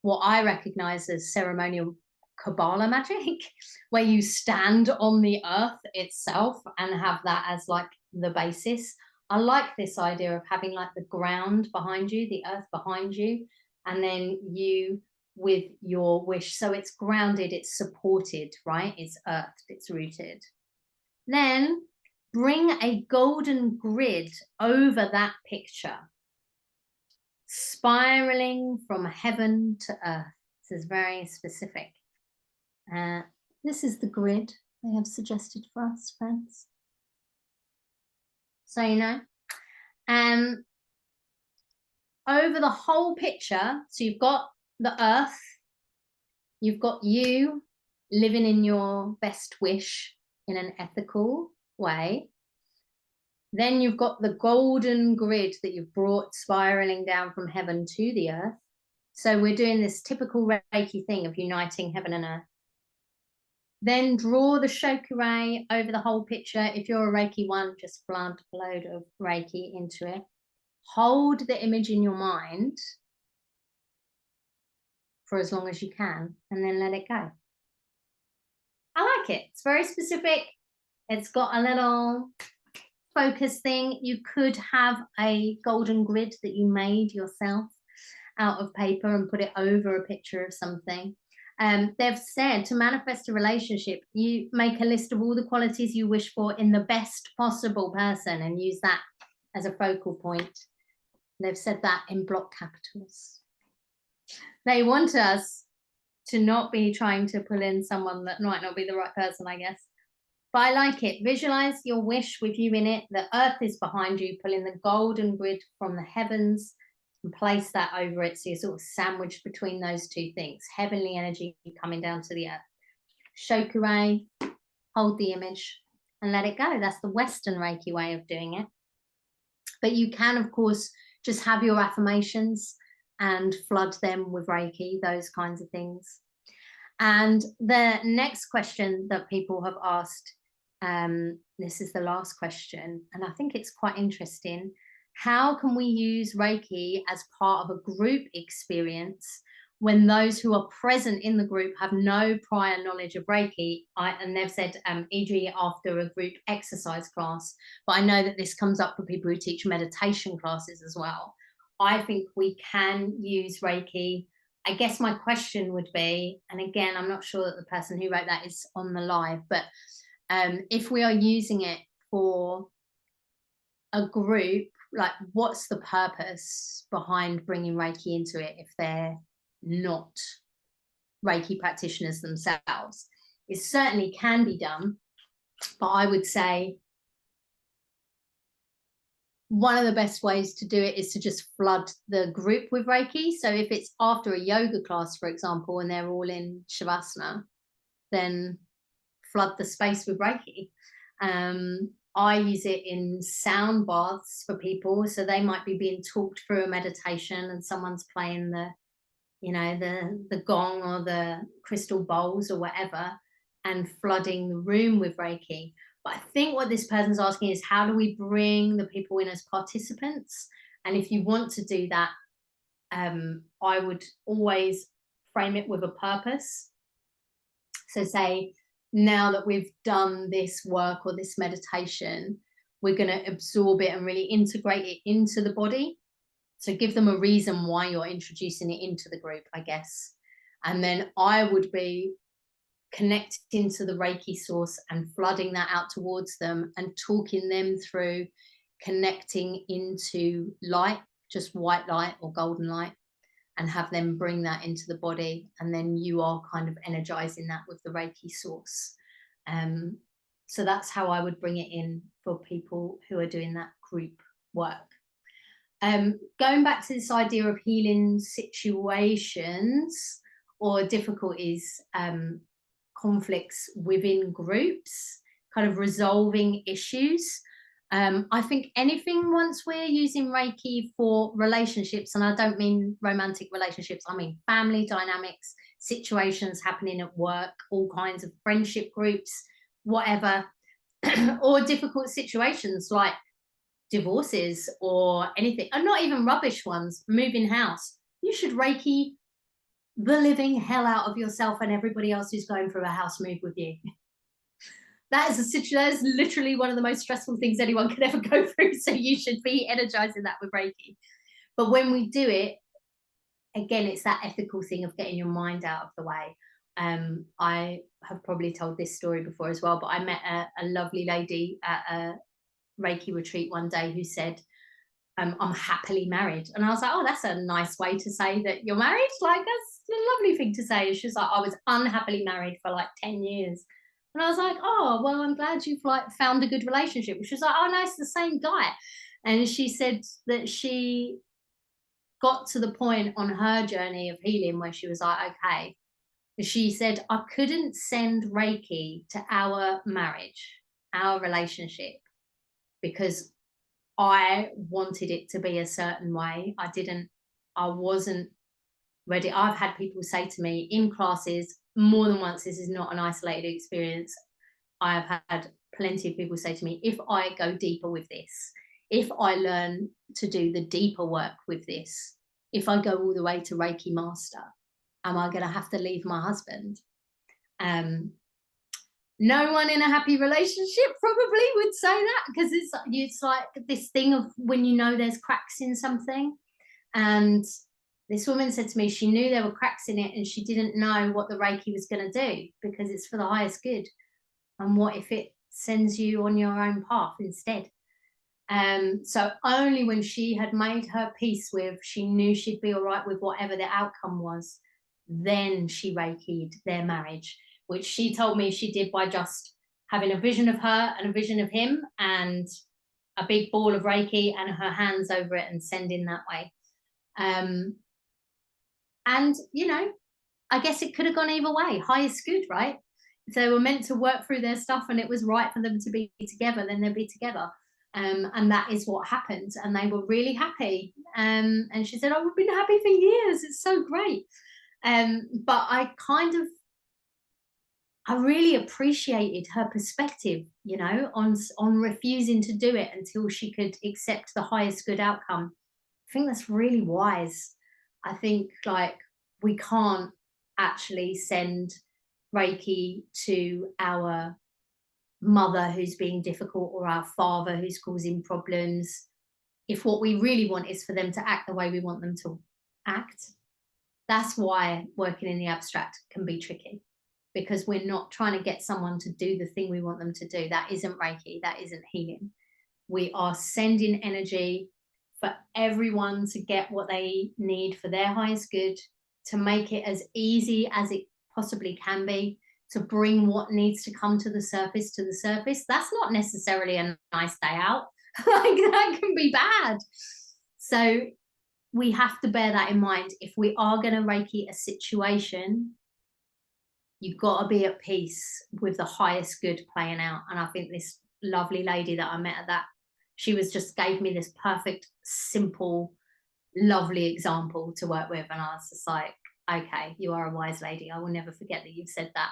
what I recognize as ceremonial Kabbalah magic, where you stand on the earth itself and have that as like the basis. I like this idea of having like the ground behind you, the earth behind you, and then you with your wish. So it's grounded, it's supported, right? It's earthed, it's rooted. Then bring a golden grid over that picture, spiraling from heaven to earth. This is very specific. This is the grid they have suggested for us, friends. So you know. Over the whole picture, so you've got the earth, you've got you living in your best wish in an ethical way. Then you've got the golden grid that you've brought spiraling down from heaven to the earth. So we're doing this typical Reiki thing of uniting heaven and earth. Then draw the Shokurai over the whole picture. If you're a Reiki one, just flood a load of Reiki into it. Hold the image in your mind for as long as you can, and then let it go. I like it. It's very specific. It's got a little focus thing. You could have a golden grid that you made yourself out of paper and put it over a picture of something. They've said to manifest a relationship, you make a list of all the qualities you wish for in the best possible person and use that as a focal point. They've said that in block capitals. They want us to not be trying to pull in someone that might not be the right person, I guess. But I like it. Visualize your wish with you in it. The earth is behind you. Pull in the golden grid from the heavens and place that over it. So you're sort of sandwiched between those two things. Heavenly energy coming down to the earth. Shokurai, hold the image and let it go. That's the Western Reiki way of doing it. But you can, of course, just have your affirmations and flood them with Reiki, those kinds of things. And the next question that people have asked, this is the last question, and I think it's quite interesting. How can we use Reiki as part of a group experience when those who are present in the group have no prior knowledge of Reiki? And they've said, e.g. after a group exercise class, but I know that this comes up for people who teach meditation classes as well. I think we can use Reiki. I guess my question would be, and again, I'm not sure that the person who wrote that is on the live, but if we are using it for a group, like what's the purpose behind bringing Reiki into it if they're not Reiki practitioners themselves? It certainly can be done, but I would say one of the best ways to do it is to just flood the group with Reiki. So if it's after a yoga class, for example, and they're all in Shavasana, then flood the space with Reiki. I use it in sound baths for people. So they might be being talked through a meditation and someone's playing the, you know, the gong or the crystal bowls or whatever, and flooding the room with Reiki. But I think what this person's asking is, how do we bring the people in as participants? And if you want to do that, I would always frame it with a purpose. So say, now that we've done this work or this meditation, we're going to absorb it and really integrate it into the body. So give them a reason why you're introducing it into the group, I guess. And then I would be connecting to the Reiki source and flooding that out towards them and talking them through connecting into light, just white light or golden light, and have them bring that into the body. And then you are kind of energizing that with the Reiki source. So that's how I would bring it in for people who are doing that group work. Going back to this idea of healing situations or difficulties, conflicts within groups, kind of resolving issues. I think anything, once we're using Reiki for relationships, and I don't mean romantic relationships, I mean family dynamics, situations happening at work, all kinds of friendship groups, whatever, or difficult situations like divorces or anything, and not even rubbish ones, moving house. You should Reiki the living hell out of yourself and everybody else who's going through a house move with you. That is a situation, that is literally one of the most stressful things anyone could ever go through. So you should be energizing that with Reiki. But when we do it, again, it's that ethical thing of getting your mind out of the way. I have probably told this story before as well, but I met a lovely lady at a Reiki retreat one day who said, I'm happily married. And I was like, oh, that's a nice way to say that you're married. Like, that's, a lovely thing to say. She was like, I was unhappily married for like 10 years. And I was like, oh, well, I'm glad you've like found a good relationship. She was like, oh, no, it's the same guy. And she said that she got to the point on her journey of healing where she was like, okay. She said, I couldn't send Reiki to our marriage, our relationship, because I wanted it to be a certain way. I wasn't ready. I've had people say to me in classes more than once, this is not an isolated experience. I have had plenty of people say to me, if I go deeper with this, if I learn to do the deeper work with this, if I go all the way to Reiki master, am I going to have to leave my husband? No one in a happy relationship probably would say that, because it's like this thing of when you know there's cracks in something. And this woman said to me she knew there were cracks in it and she didn't know what the Reiki was going to do, because it's for the highest good. And what if it sends you on your own path instead? So only when she had made her peace with, she knew she'd be all right with whatever the outcome was, then she Reiki'd their marriage, which she told me she did by just having a vision of her and a vision of him and a big ball of Reiki and her hands over it and sending that way. And, you know, I guess it could have gone either way. Highest good, right? If they were meant to work through their stuff and it was right for them to be together, then they'd be together. And that is what happened. And they were really happy. And she said, oh, we've been happy for years. It's so great. But I really appreciated her perspective, you know, on refusing to do it until she could accept the highest good outcome. I think that's really wise. I think like we can't actually send Reiki to our mother who's being difficult or our father who's causing problems if what we really want is for them to act the way we want them to act. That's why working in the abstract can be tricky, because we're not trying to get someone to do the thing we want them to do. That isn't Reiki, that isn't healing. We are sending energy for everyone to get what they need for their highest good, to make it as easy as it possibly can be, to bring what needs to come to the surface. That's not necessarily a nice day out. Like that can be bad. So we have to bear that in mind. If we are going to Reiki a situation, you've got to be at peace with the highest good playing out. And I think this lovely lady that I met at that, she just gave me this perfect, simple, lovely example to work with. And I was just like, okay, you are a wise lady. I will never forget that you've said that.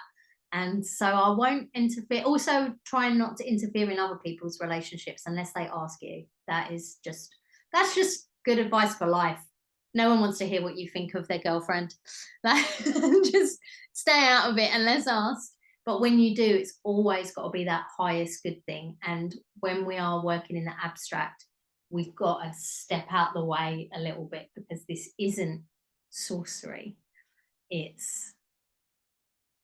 And so I won't interfere. Also, trying not to interfere in other people's relationships unless they ask you. That's just good advice for life. No one wants to hear what you think of their girlfriend. Like, just stay out of it unless asked. But when you do, it's always got to be that highest good thing. And when we are working in the abstract, we've got to step out the way a little bit, because this isn't sorcery. It's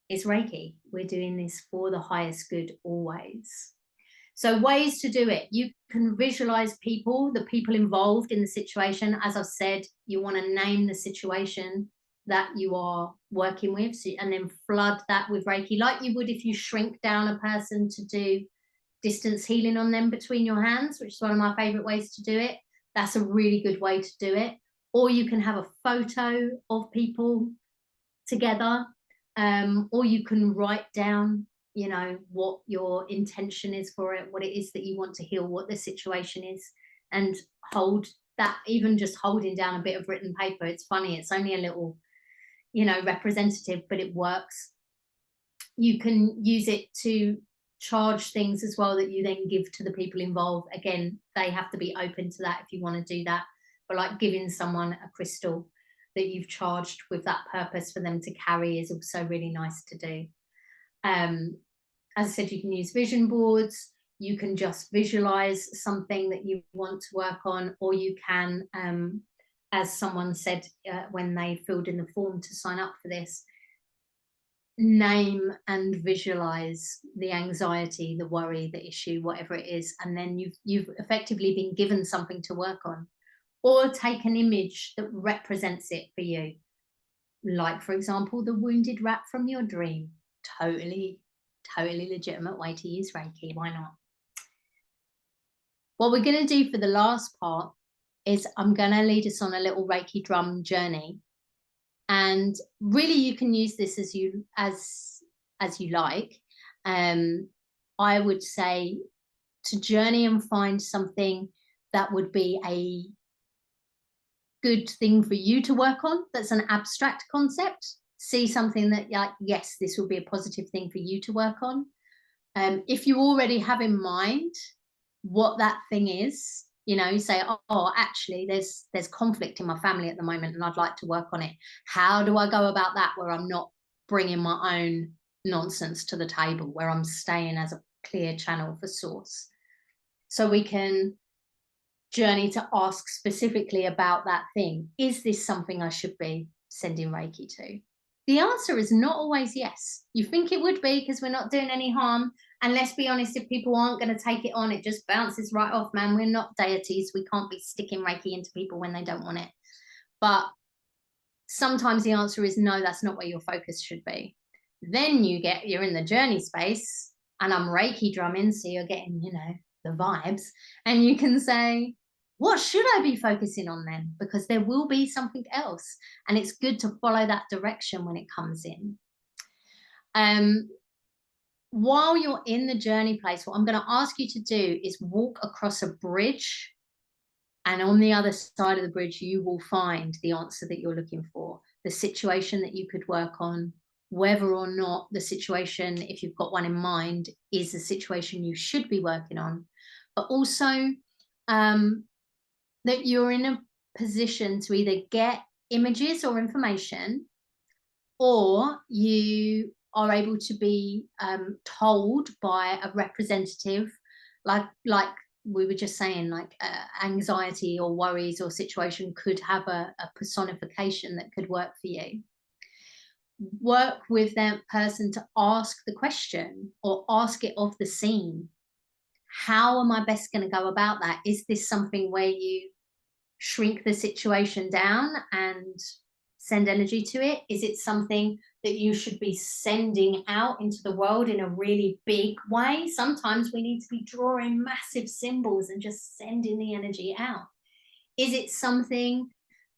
Reiki. We're doing this for the highest good always. So ways to do it. You can visualize the people involved in the situation. As I've said, you want to name the situation that you are working with, and then flood that with Reiki, like you would if you shrink down a person to do distance healing on them between your hands, which is one of my favorite ways to do it. That's a really good way to do it. Or you can have a photo of people together, or you can write down, you know, what your intention is for it, what it is that you want to heal, what the situation is, and hold that. Even just holding down a bit of written paper, it's funny, it's only a little, you know, representative, but it works. You can use it to charge things as well that you then give to the people involved. Again, they have to be open to that if you want to do that. But like giving someone a crystal that you've charged with that purpose for them to carry is also really nice to do. As I said, you can use vision boards. You can just visualize something that you want to work on, or you can, as someone said when they filled in the form to sign up for this, name and visualize the anxiety, the worry, the issue, whatever it is, and then you've effectively been given something to work on. Or take an image that represents it for you. like, for example, the wounded rat from your dream. Totally legitimate way to use Reiki. Why not? What we're going to do for the last part is I'm going to lead us on a little Reiki drum journey. And really, you can use this as you like. I would say to journey and find something that would be a good thing for you to work on, that's an abstract concept. See something that, like, yes, this will be a positive thing for you to work on. If you already have in mind what that thing is, you know, you say, oh, actually there's conflict in my family at the moment and I'd like to work on it. How do I go about that where I'm not bringing my own nonsense to the table, where I'm staying as a clear channel for source? So we can journey to ask specifically about that thing. Is this something I should be sending Reiki to? The answer is not always yes. You think it would be because we're not doing any harm. And let's be honest, if people aren't going to take it on, it just bounces right off, man. We're not deities. We can't be sticking Reiki into people when they don't want it. But sometimes the answer is no, that's not where your focus should be. Then you're in the journey space and I'm Reiki drumming, so you're getting, you know, the vibes. And you can say, what should I be focusing on then? Because there will be something else. And it's good to follow that direction when it comes in. While you're in the journey place, what I'm going to ask you to do is walk across a bridge. And on the other side of the bridge, you will find the answer that you're looking for, the situation that you could work on, whether or not the situation, if you've got one in mind, is the situation you should be working on. But also, that you're in a position to either get images or information, or you are able to be told by a representative, like we were just saying, like anxiety or worries or situation could have a personification that could work for you. Work with that person to ask the question or ask it of the scene. How am I best going to go about that? Is this something where you shrink the situation down and send energy to it? Is it something that you should be sending out into the world in a really big way? Sometimes we need to be drawing massive symbols and just sending the energy out. Is it something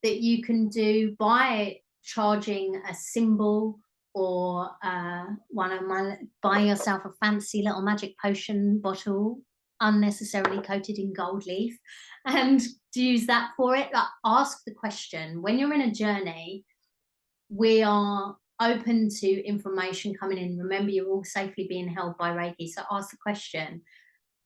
that you can do by charging a symbol or buying yourself a fancy little magic potion bottle unnecessarily coated in gold leaf and use that for it? Like, ask the question. When you're in a journey, we are open to information coming in. Remember, you're all safely being held by Reiki. So ask the question,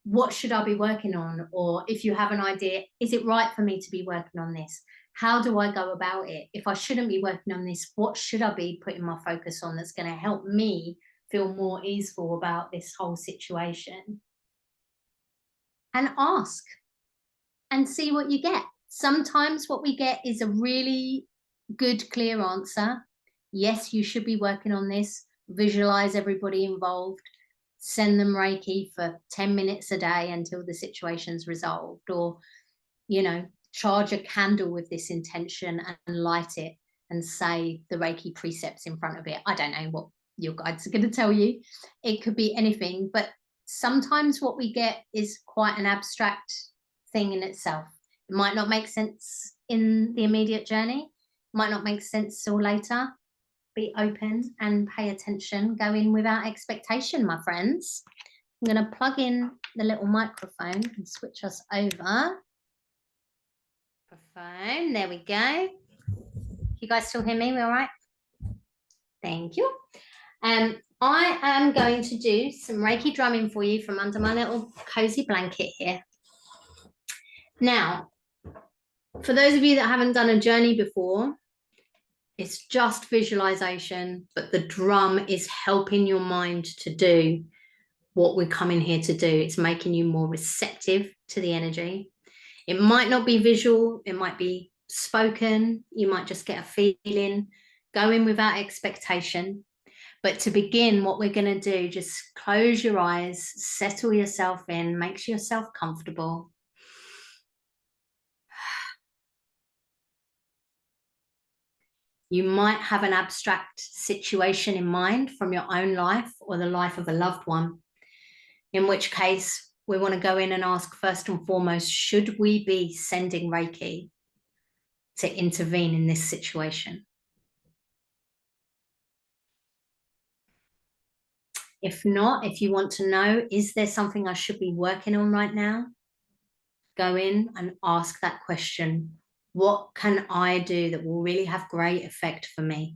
what should I be working on? Or if you have an idea, is it right for me to be working on this? How do I go about it? If I shouldn't be working on this, what should I be putting my focus on that's going to help me feel more easeful about this whole situation? And ask and see what you get. Sometimes what we get is a really good, clear answer. Yes, you should be working on this. Visualize everybody involved. Send them Reiki for 10 minutes a day until the situation's resolved. Or, you know, charge a candle with this intention and light it and say the Reiki precepts in front of it. I don't know what your guides are going to tell you. It could be anything, but sometimes what we get is quite an abstract thing in itself. It might not make sense in the immediate journey, might not make sense till later. Be open and pay attention. Go in without expectation, my friends. I'm going to plug in the little microphone and switch us over. Microphone, there we go. You guys still hear me? We all right? Thank you. I am going to do some Reiki drumming for you from under my little cozy blanket here. Now, for those of you that haven't done a journey before, it's just visualization, but the drum is helping your mind to do what we're coming here to do. It's making you more receptive to the energy. It might not be visual, it might be spoken, you might just get a feeling. Go in without expectation. But to begin, what we're going to do, just close your eyes, settle yourself in, make yourself comfortable. You might have an abstract situation in mind from your own life or the life of a loved one, in which case we want to go in and ask first and foremost, should we be sending Reiki to intervene in this situation? If not, if you want to know, is there something I should be working on right now? Go in and ask that question. What can I do that will really have great effect for me?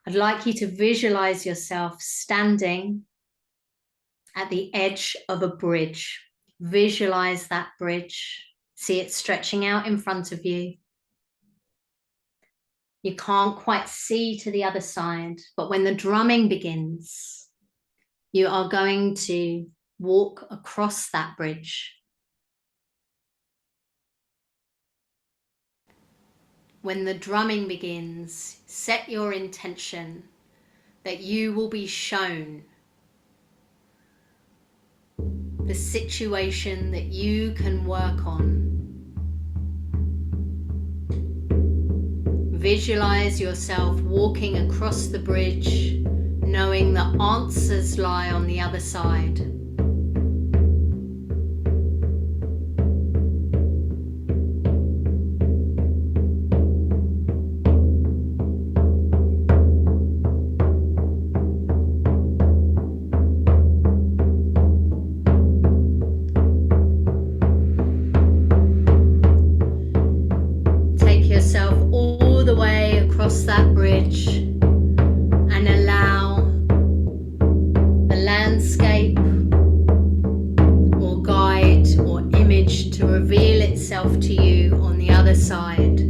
I'd like you to visualize yourself standing at the edge of a bridge. Visualize that bridge. See it stretching out in front of you. You can't quite see to the other side, but when the drumming begins, you are going to walk across that bridge. When the drumming begins, set your intention that you will be shown the situation that you can work on. Visualize yourself walking across the bridge, knowing the answers lie on the other side. Yourself all the way across that bridge and allow the landscape or guide or image to reveal itself to you on the other side.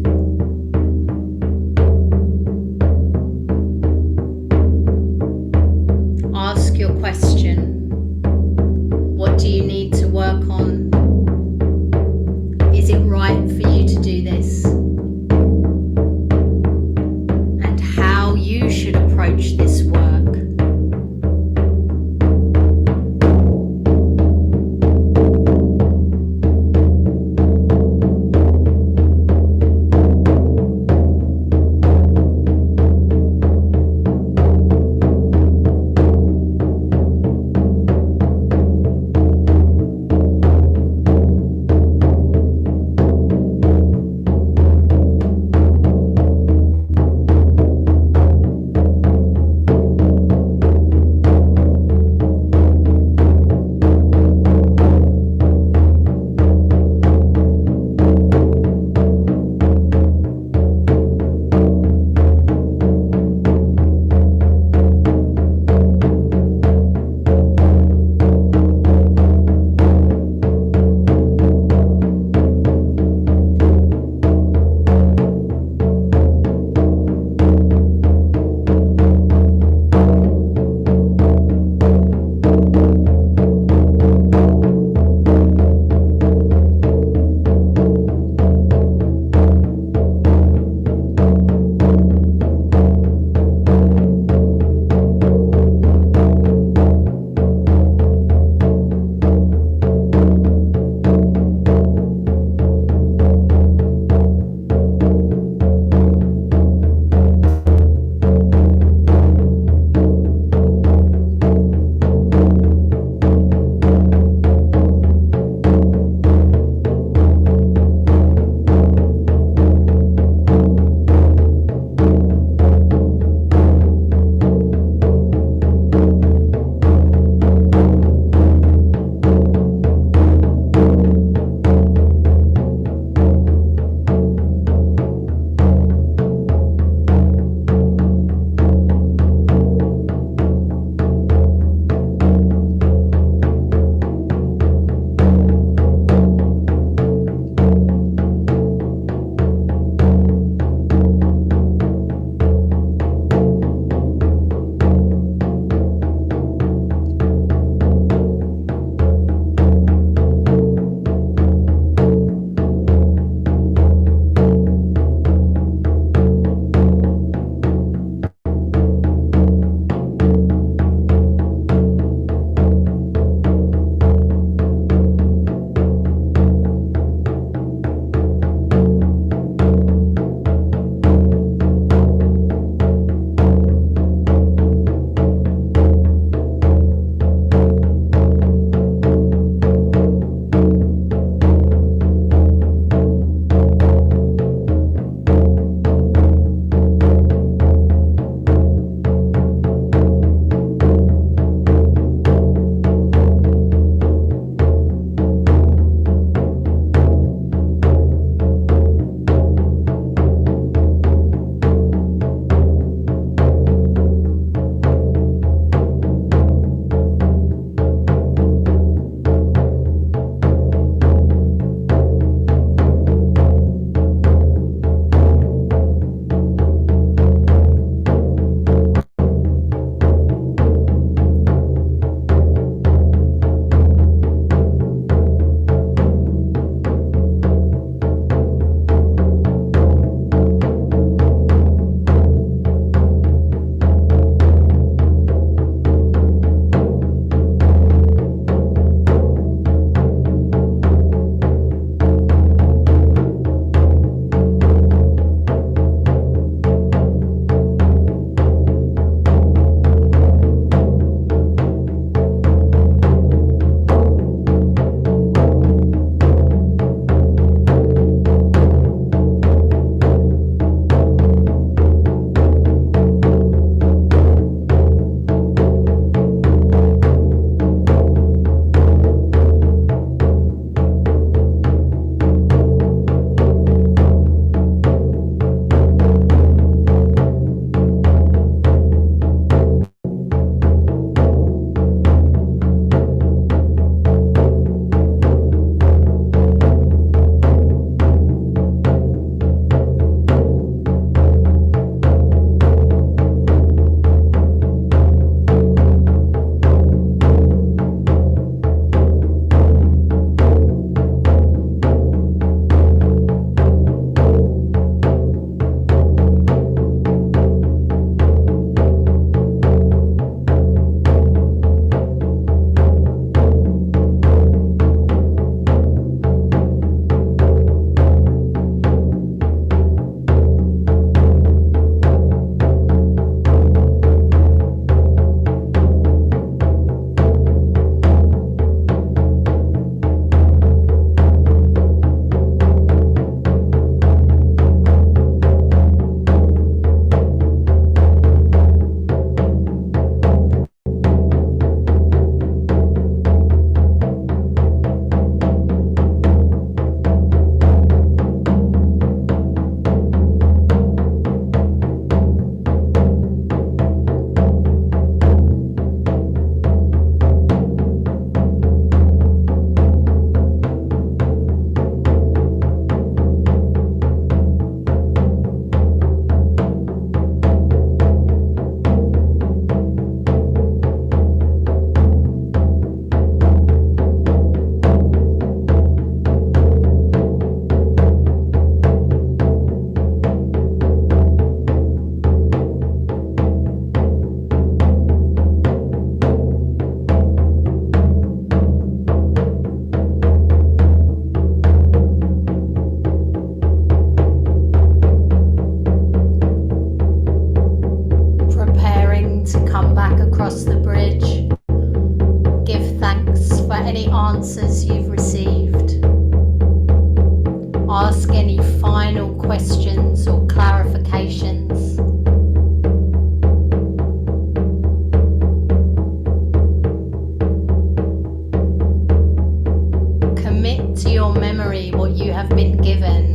Ask your question. What do you need to work on? Is it right for you to do this? How across the bridge. Give thanks for any answers you've received. Ask any final questions or clarifications. Commit to your memory what you have been given.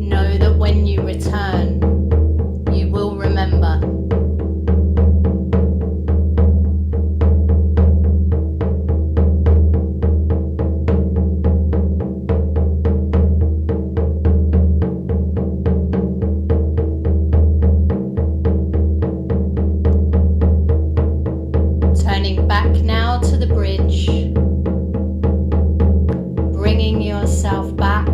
Know that when you return, you will remember. Turning back now to the bridge, bringing yourself back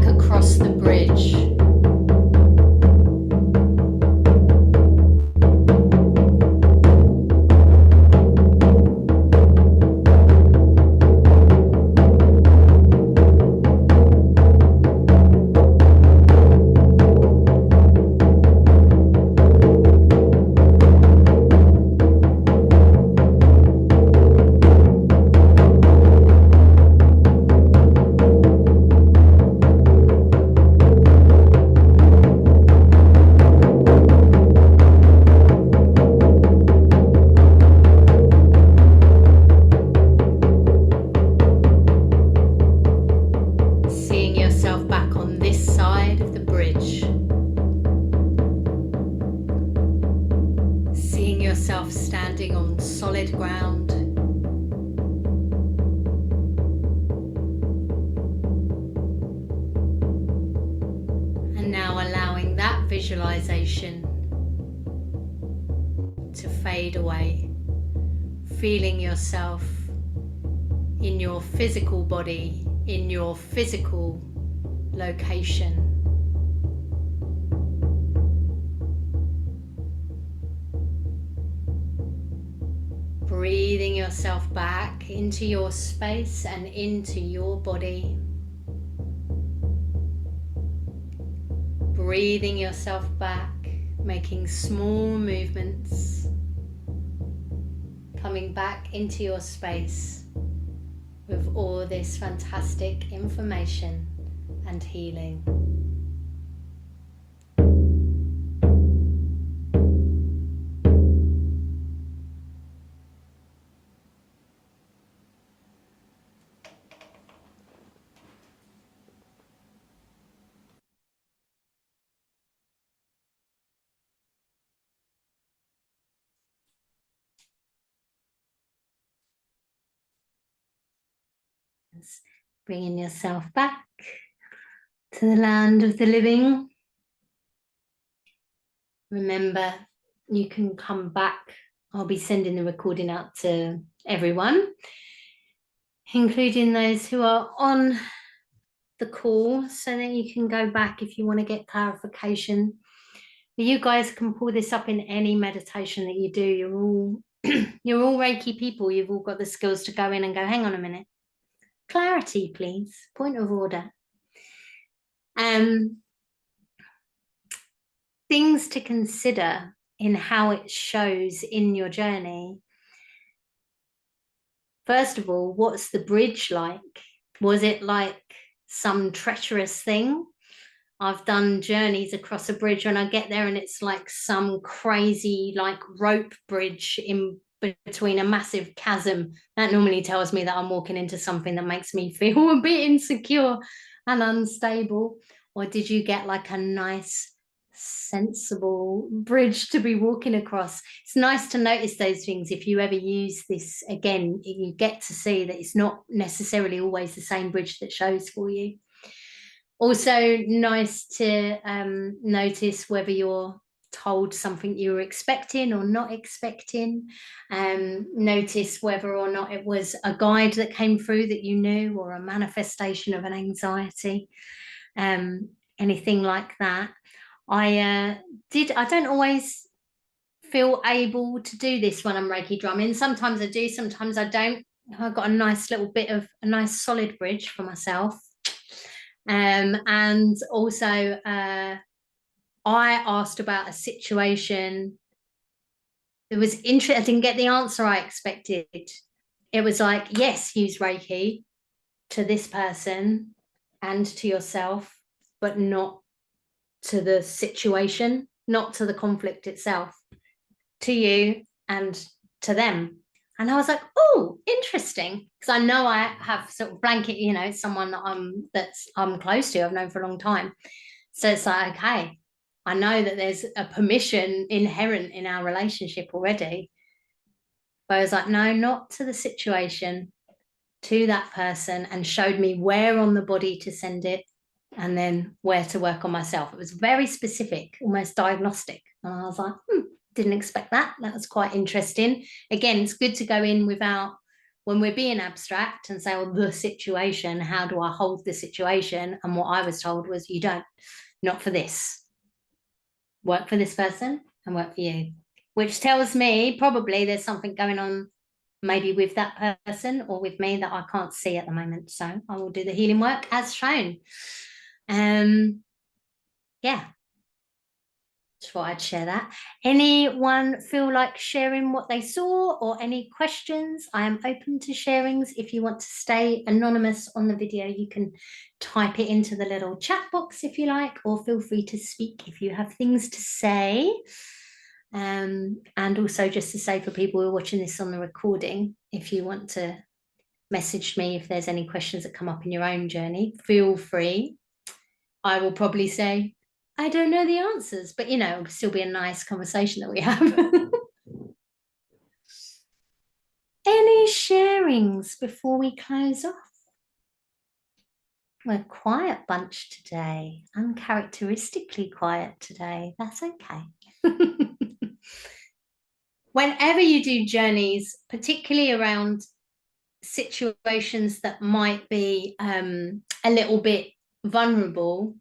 across the bridge. Standing on solid ground. And now allowing that visualization to fade away, feeling yourself in your physical body, in your physical location. Breathing yourself back into your space and into your body. Breathing yourself back, making small movements. Coming back into your space with all this fantastic information and healing. Bringing yourself back to the land of the living. Remember, you can come back. I'll be sending the recording out to everyone, including those who are on the call, so that you can go back if you want to get clarification. But you guys can pull this up in any meditation that you do. You're all Reiki people. You've all got the skills to go in and go, hang on a minute. Clarity, please. Point of order. Things to consider in how it shows in your journey. First of all, what's the bridge like? Was it like some treacherous thing? I've done journeys across a bridge when I get there and it's like some crazy like rope bridge in between a massive chasm. That normally tells me that I'm walking into something that makes me feel a bit insecure and unstable. Or did you get like a nice, sensible bridge to be walking across? It's nice to notice those things. If you ever use this again, you get to see that it's not necessarily always the same bridge that shows for you. Also nice to notice whether you're told something you were expecting or not expecting. Notice whether or not it was a guide that came through that you knew, or a manifestation of an anxiety, anything like that. I don't always feel able to do this when I'm Reiki drumming. Sometimes I do, sometimes I don't. I've got a nice little bit of a nice solid bridge for myself. And also I asked about a situation. It was interesting. I didn't get the answer I expected. It was like, yes, use Reiki to this person and to yourself, but not to the situation, not to the conflict itself, to you and to them. And I was like, oh, interesting. Because I know I have sort of blanket, you know, someone that I'm close to, I've known for a long time. So it's like, okay, I know that there's a permission inherent in our relationship already. But I was like, no, not to the situation, to that person, and showed me where on the body to send it and then where to work on myself. It was very specific, almost diagnostic. And I was like, didn't expect that. That was quite interesting. Again, it's good to go in without, when we're being abstract and say, well, the situation, how do I hold the situation? And what I was told was, you don't, not for this. Work for this person and work for you, which tells me probably there's something going on maybe with that person or with me that I can't see at the moment. So I will do the healing work as shown. Yeah, just thought I'd share that. Anyone feel like sharing what they saw or any questions? I am open to sharings. If you want to stay anonymous on the video, you can type it into the little chat box if you like, or feel free to speak if you have things to say. And also just to say for people who are watching this on the recording, if you want to message me if there's any questions that come up in your own journey, feel free. I will probably say, I don't know the answers, but you know, it'll still be a nice conversation that we have. Any sharings before we close off? We're a quiet bunch today, uncharacteristically quiet today. That's okay. Whenever you do journeys, particularly around situations that might be a little bit vulnerable,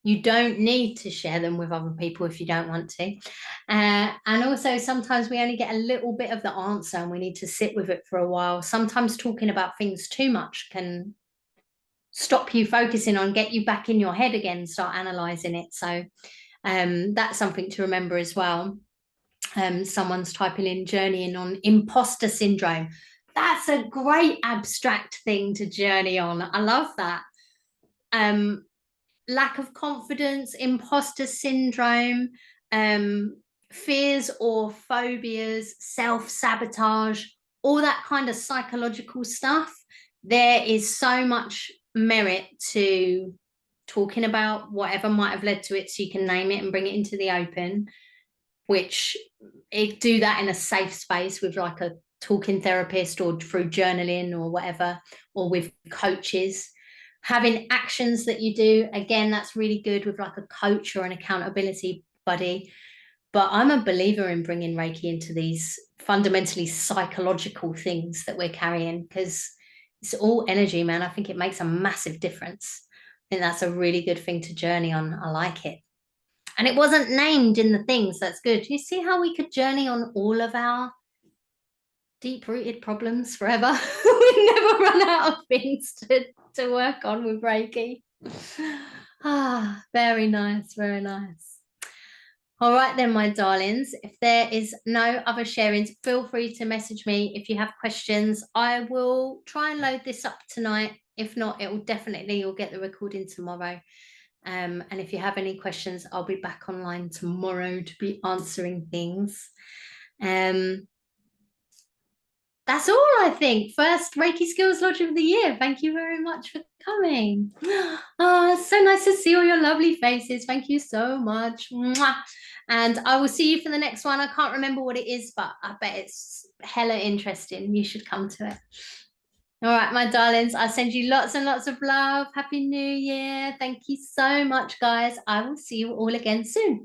you don't need to share them with other people if you don't want to. And also sometimes we only get a little bit of the answer and we need to sit with it for a while. Sometimes talking about things too much can stop you focusing on, get you back in your head again, start analysing it. So that's something to remember as well. Someone's typing in journeying on imposter syndrome. That's a great abstract thing to journey on. I love that. Lack of confidence, imposter syndrome, fears or phobias, self-sabotage, all that kind of psychological stuff. There is so much merit to talking about whatever might have led to it, so you can name it and bring it into the open, which do that in a safe space with like a talking therapist or through journaling or whatever, or with coaches. Having actions that you do, again, that's really good with like a coach or an accountability buddy. But I'm a believer in bringing Reiki into these fundamentally psychological things that we're carrying, because it's all energy, man. I think it makes a massive difference. I think that's a really good thing to journey on. I like it. And it wasn't named in the things. That's good. You see how we could journey on all of our deep-rooted problems forever? We never run out of things to work on with Reiki. Ah, very nice, very nice. All right then, my darlings, if there is no other sharings, feel free to message me if you have questions. I will try and load this up tonight. If not, it will definitely, you'll get the recording tomorrow. And if you have any questions, I'll be back online tomorrow to be answering things. That's all, I think. First Reiki Skills Lodge of the year. Thank you very much for coming. Oh, it's so nice to see all your lovely faces. Thank you so much. And I will see you for the next one. I can't remember what it is, but I bet it's hella interesting. You should come to it. All right, my darlings, I send you lots and lots of love. Happy New Year. Thank you so much, guys. I will see you all again soon.